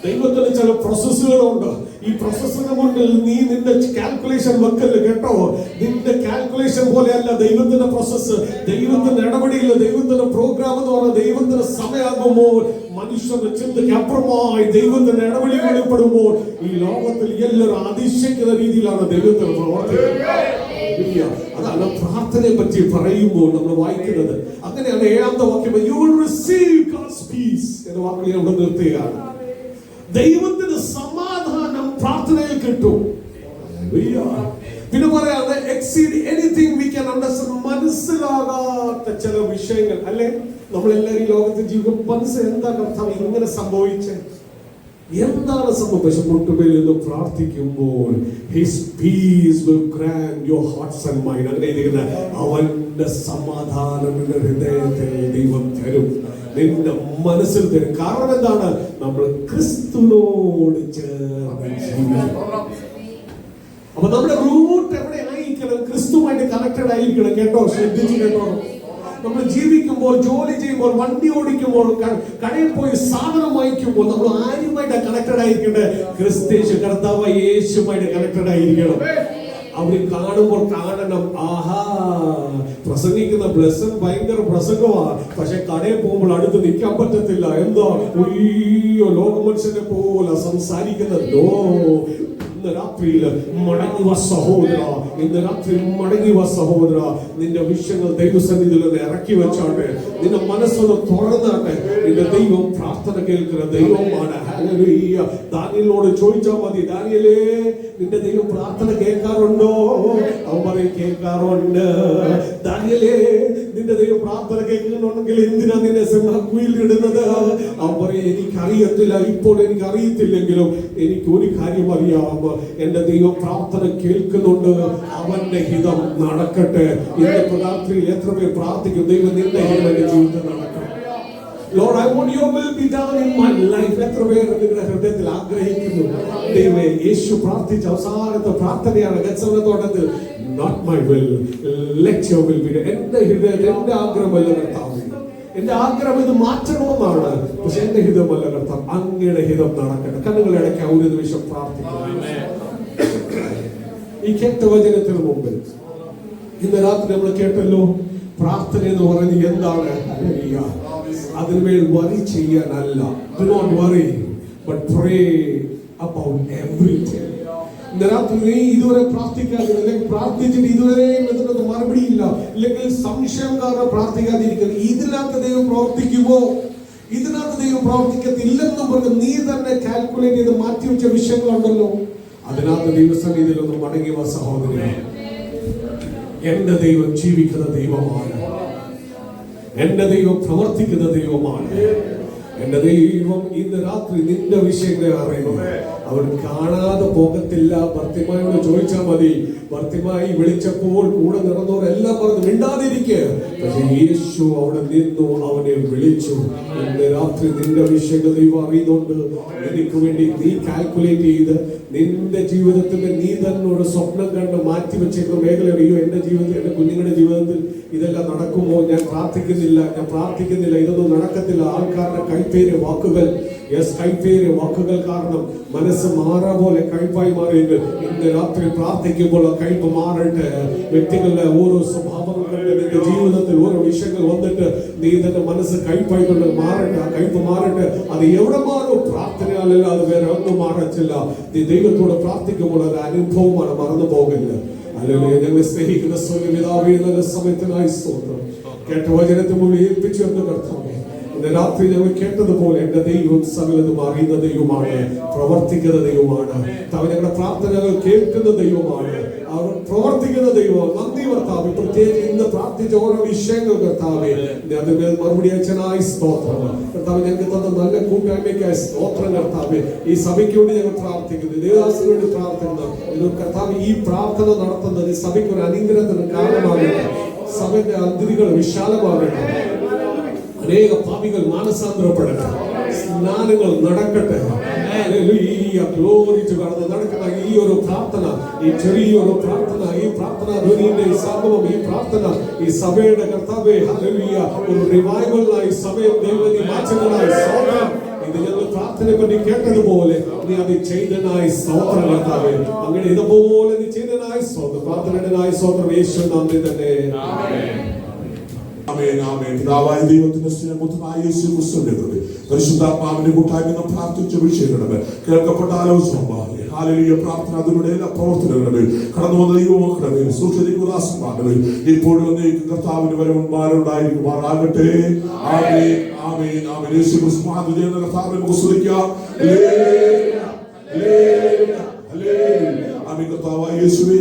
ദൈവത്തിന് ചില പ്രോസസ്സുകളുണ്ട്. ഈ പ്രോസസ്സിന് മുന്നിൽ നീ നിന്റെ കാൽക്കുലേഷൻ വെക്കല് കേട്ടോ. നിന്റെ കാൽക്കുലേഷൻ പോലെയല്ല ദൈവത്തിന്റെ പ്രോസസ്സ്, ദൈവത്തിന്റെ ഇടപെടിയില്ല, ദൈവത്തിന്റെ പ്രോഗ്രാം എന്ന് പറഞ്ഞാൽ ദൈവത്തിന്റെ സമയമാകുമ്പോൾ മനുഷ്യന്റെ ചിന്തയ്ക്ക് അപ്പുറമായി ദൈവത്തിന്റെ ഇടപെടി വെളിപ്പെടുമ്പോൾ ഈ ലോകത്തിൽ എല്ലാവരും അതിശയിക്കുന്ന രീതിയിലാണ് ദൈവത്തിന് പ്രവർത്തിക്കുന്നത്. അതാണ് പ്രാർത്ഥനയെ പറ്റി പറയുമ്പോൾ നമ്മൾ വായിക്കുന്നത്. അങ്ങനെയാണ് 7ാമത്തെ വാക്യം, you will receive God's peace എന്ന വാക്കിൽ അവിടെ നിർത്തുകയാണ്. ദൈവത്തിന് സമാധാനം പ്രാർത്ഥനയിൽ കിട്ടും. പിന്നെ പറയാതെ exceed anything we can understand, മനസ്സിലാകാത്ത ചില വിഷയങ്ങൾ അല്ലെ. നമ്മളെല്ലാവരും ലോകത്തിൽ ജീവിക്കും, മനസ്സ് എന്താ കർത്താവ് ഇങ്ങനെ സംഭവിച്ചേ, എന്താണ് സംഭവം? പക്ഷെ മുട്ടുമേൽ നിന്ന് പ്രാർത്ഥിക്കുമ്പോൾ his peace will grand your hearts and mind. അങ്ങനെ ഇരിക്കുന്ന അവന്റെ സമാധാനം നിന്റെ ഹൃദയത്തിൽ ദൈവം തരും, നിന്റെ മനസ്സിൽ തരും. കാരണം എന്താണ്? നമ്മൾ ക്രിസ്തുവിനോട് ചേർന്ന് ജീവിക്കണം. അപ്പൊ നമ്മുടെ റൂട്ട് എവിടെ ആയിരിക്കണം? ക്രിസ്തുവായിട്ട് കണക്റ്റഡ് ആയിരിക്കണം. കേട്ടോ, ശ്രദ്ധിച്ചു കേട്ടോ. നമ്മൾ ജീവിക്കുമ്പോൾ, ജോലി ചെയ്യുമ്പോൾ, വണ്ടി ഓടിക്കുമ്പോൾ, കടയിൽ പോയി സാധനം വാങ്ങിക്കുമ്പോൾ നമ്മൾ ആരുമായിട്ട് കണക്റ്റഡ് ആയിരിക്കണ്ടേ? ക്രിസ്തു കർത്താവ് യേശുമായിട്ട് കണക്റ്റഡ് ആയിരിക്കണം. അവര് കാണുമ്പോൾ കാണണം, ആഹാ പ്രസംഗിക്കുന്ന ബ്ലെസ്സൻ ഭയങ്കര പ്രസംഗമാണ്, പക്ഷെ കടയിൽ പോകുമ്പോൾ അടുത്ത് നിൽക്കാൻ പറ്റത്തില്ല. എന്താ ലോക മനുഷ്യനെ പോലെ സംസാരിക്കുന്നല്ലോ. ഇന്ന് രാത്രിയിൽ മടങ്ങുക സഹോദര, ഇന്ന് രാത്രി മടങ്ങുക സഹോദര. നിന്റെ വിഷയങ്ങൾ ദൈവസന്നിധിയിൽ ഒന്ന് ഇറക്കി വെച്ചാട്ടെ, നിന്റെ മനസ്സൊന്ന് തുറന്നാട്ടെ. നിന്റെ ദൈവം പ്രാർത്ഥന കേൾക്കുന്ന ദൈവമാണ്. ഹല്ലേലൂയ. ദാനിയേലിനോട് ചോദിച്ചാൽ മതി, ദാനിയേലേ നിന്റെ ദൈവം പ്രാർത്ഥന കേൾക്കാറുണ്ടോ? അവൻ പറയും കേൾക്കാറുണ്ട്. ദാനിയേലേ നിന്റെ ദൈവം പ്രാർത്ഥന കേൾക്കുന്നുണ്ടെങ്കിൽ എന്തിനാ നിന്നെ സിംഹക്കുഴിയിൽ ഇടുന്നത്? അവൻ പറയും എനിക്കറിയത്തില്ല, ഇപ്പോൾ എനിക്ക് അറിയത്തില്ലെങ്കിലും എനിക്ക് ഒരു കാര്യം അറിയാം, എന്റെ ദൈവം പ്രാർത്ഥന കേൾക്കുന്നുണ്ട്, അവന്റെ ഹിതം നടക്കട്ടെ. ഇന്നത്തെ രാത്രിയിൽ എത്ര പേർ പ്രാർത്ഥിക്കും, ദൈവം നിന്റെ ഹിതം എന്റെ ജീവിതത്തിൽ നടക്കട്ടെ. Lord, I want your will be done in my life. എത്ര പേർ നിങ്ങളുടെ ഹൃദയത്തിൽ ആഗ്രഹിക്കുന്നു? ദൈവമേ, യേശു പ്രാർത്ഥിച്ച അവസാനത്തെ പ്രാർത്ഥനയാണ് ഗെത്സമനെ തോട്ടത്തിൽ, not my will, let your will be done. എന്റെ ഹൃദയത്തിൽ എന്റെ ആഗ്രഹമല്ല കർത്താവേ, എന്റെ ആഗ്രഹം ഇത് മാറ്റണമെന്നാണ്, പക്ഷെ എന്റെ ഹിതമല്ല കർത്താവ്, അങ്ങയുടെ ഹിതം നടക്കട്ടെ. കണ്ണുകളെ അടയ്ക്കാൻ ഒരു നിമിഷം പ്രാർത്ഥിക്കുന്നു. ഈ കേട്ട വചനത്തിന് മുമ്പ് ഇന്ന് രാത്രി നമ്മൾ കേട്ടല്ലോ, പ്രാർത്ഥന എന്ന് പറയുന്നത് എന്താണ്? അതിനുമേൽ worry ചെയ്യാനല്ല. Do not worry, but pray about everything. ഇന്ന് രാത്രി നീ ഇതുവരെ പ്രാർത്ഥിക്കാതെ, അല്ലെങ്കിൽ പ്രാർത്ഥിച്ചിട്ട് ഇതുവരെയും ഇതിനൊരു മറുപടിയില്ല, അല്ലെങ്കിൽ സംശയം കാരണം പ്രാർത്ഥിക്കാതിരിക്കുന്നത്, ഇതിനകത്ത് ദൈവം പ്രവർത്തിക്കുമോ, ഇതിനകത്ത് ദൈവം പ്രവർത്തിക്കത്തില്ലെന്നും പറഞ്ഞ് നീ തന്നെ കാൽക്കുലേറ്റ് ചെയ്ത് മാറ്റിവെച്ച വിഷയങ്ങളുണ്ടല്ലോ, അതിനകത്ത് ദൈവസന്നിധിയിൽ ഒന്ന് മടങ്ങിയ സഹോദരൻ, എന്റെ ദൈവം ജീവിക്കുന്ന ദൈവമാണ്, എന്റെ ദൈവം പ്രവർത്തിക്കുന്ന ദൈവമാണ്. എന്റെ ദൈവം ഇന്ന് രാത്രി നിന്റെ വിഷയങ്ങളെ അറിയുന്നു. അവൻ കാണാതെ പോകത്തില്ല. ഭർത്തിമായോട് ചോദിച്ചാൽ മതി. ഭർത്തിമായി വിളിച്ചപ്പോൾ കൂടെ നടന്നവരെല്ലാം പറഞ്ഞു മിണ്ടാതിരിക്കുക, പക്ഷെ യേശു അവിടെ നിന്നു, അവനെ വിളിച്ചു. ഇന്ന് രാത്രി നിന്റെ വിഷയങ്ങൾ ദൈവം അറിയുന്നുണ്ട്. എനിക്ക് വേണ്ടി നീ കാൽക്കുലേറ്റ് ചെയ്ത് നിന്റെ ജീവിതത്തിന്റെ നീ തന്നോട് സ്വപ്നം കണ്ട് മാറ്റി വെച്ചേക്കുന്ന മേഖല അറിയോ? എന്റെ ജീവിതത്തിൽ, എന്റെ കുഞ്ഞുങ്ങളുടെ ജീവിതത്തിൽ ഇതെല്ലാം നടക്കുമോ? ഞാൻ പ്രാർത്ഥിക്കുന്നില്ല, ഇതൊന്നും നടക്കത്തില്ല. ആൾക്കാരുടെ കൈപ്പേറിയ വാക്കുകൾ, കൈപ്പേറിയ വാക്കുകൾ കാരണം മനസ്സ് മാറാ പോലെ കൈപ്പായി മാറിയെങ്കിൽ ഇന്ന് രാത്രി പ്രാർത്ഥിക്കുമ്പോൾ ആ കൈപ്പ് മാറട്ടെ. വ്യക്തികളുടെ ഓരോ സ്വഭാവങ്ങൾ കണ്ട് നിന്റെ ജീവിതത്തിൽ ഓരോ വിഷയങ്ങൾ വന്നിട്ട് നീ തന്നെ മനസ്സ് കൈപ്പായി കൊണ്ട് മാറട്ടെ. ആ കൈപ്പ് മാറട്ടെ. അത് എവിടെ മാറും? പ്രാർത്ഥനയല്ല, അത് വേറെ ഒന്നും മാറത്തില്ല. നീ ദൈവത്തോട് പ്രാർത്ഥിക്കുമ്പോൾ അത് അനുഭവമാണ്, മറന്നു പോകില്ല. അല്ലെങ്കിൽ ഞങ്ങൾ സ്നേഹിക്കുന്ന സ്വർഗ്ഗപിതാവേ, നല്ല സമയത്തിനായി സ്തോത്രം. കേട്ട വചനത്തെ മുഴുവൻ ഏൽപ്പിച്ചു എന്ന് കർത്താവേ, ഇന്ന് രാത്രി ഞങ്ങൾ കേട്ടതുപോലെ എന്റെ ദൈവം സകലതും അറിയുന്ന ദൈവമാണ്, പ്രവർത്തിക്കുന്ന ദൈവമാണ്. കർത്താവ് ഞങ്ങളുടെ പ്രാർത്ഥനകൾ കേൾക്കുന്ന ദൈവമാണ്, അവർ പ്രവർത്തിക്കുന്ന ദൈവം. നന്ദി കർത്താവ്. പ്രത്യേകിച്ച് ഇന്ന് പ്രാർത്ഥിച്ച ഓരോ വിഷയങ്ങൾ കർത്താവേ അതിന്മേൽ മറുപടി അയച്ചനായി സ്തോത്രം. കർത്താവ് ഞങ്ങൾക്ക് തന്ന നല്ല കൂട്ടായ്മയ്ക്കായി സ്തോത്രം കർത്താവേ. ഈ സഭയ്ക്ക് വേണ്ടി ഞങ്ങൾ പ്രാർത്ഥിക്കുന്നു, ദേവദാസിന് വേണ്ടി പ്രാർത്ഥിക്കുന്നു. കർത്താവ് ഈ പ്രാർത്ഥന നടത്തുന്നത് ഈ സഭയ്ക്ക് ഒരു അനുഗ്രഹത്തിന് കാരണമാകട്ടെ. സഭയുടെ അതിരുകൾ വിശാലമാകട്ടെ. അനേക പാപികൾ മാനസാന്തരപ്പെടട്ടെ. സ്നാനങ്ങൾ നടക്കട്ടെ. നടക്കുന്ന ഈ ഒരു പ്രാർത്ഥന, ഈ ചെറിയൊരു പ്രാർത്ഥന, ഈ പ്രാർത്ഥന ധ്വനിയുടെ സംഗമം, ഈ പ്രാർത്ഥന ഈ സഭയുടെ കർത്താവേ ഹല്ലേലൂയ ഒരു റിവൈവലായി സഭയെ ദൈവനി മാറ്റങ്ങളായി സ്തോത്രം. ഇത് ഞങ്ങൾ പ്രാർത്ഥനയെ പറ്റി കേട്ടതുപോലെ നീ അത് ചെയ്തനായി സ്തോത്രം കർത്താവേ. അങ്ങനെ ഇതുപോലെ നീ ചെയ്തനായി സ്തോത്രം. പ്രാർത്ഥനയുടേതായി സ്തോത്രം. യേശു നാമത്തിൽ തന്നെ ആമേൻ, ആമേൻ. പിതാവായ ദൈവത്തിന്റെ സ്നേഹപുത്രനായ യേശു ക്രിസ്തുവിന്റെ കൃപ പരിശുദ്ധാത്മാവിന്റെ കൂട്ടായ്മ പ്രാർത്ഥിച്ച് വിഷയങ്ങളുടെ കേൾക്കപ്പെട്ട ആലോചന ഹല്ലേലൂയ. പ്രാർത്ഥന അതിലൂടെ എല്ലാ പ്രവർത്തനങ്ങളും കടന്നു വന്ന ദൈവമക്കളുടെ സൂക്ഷിക്കുന്നതാസന്മാരുടെ ഇപ്പോഴും കർത്താവിന്റെ വരവുണ്ടായിരിക്കുമാറാകട്ടെ. ആമേൻ, ആമേൻ, ആമേൻ. യേശു ക്രിസ്തു കർത്താവിനെ നമുക്ക് സ്തുതിക്കാം. ഹല്ലേലൂയ, ഹല്ലേലൂയ, ഹല്ലേലൂയ. ആമേൻ. കർത്താവായ യേശുവേ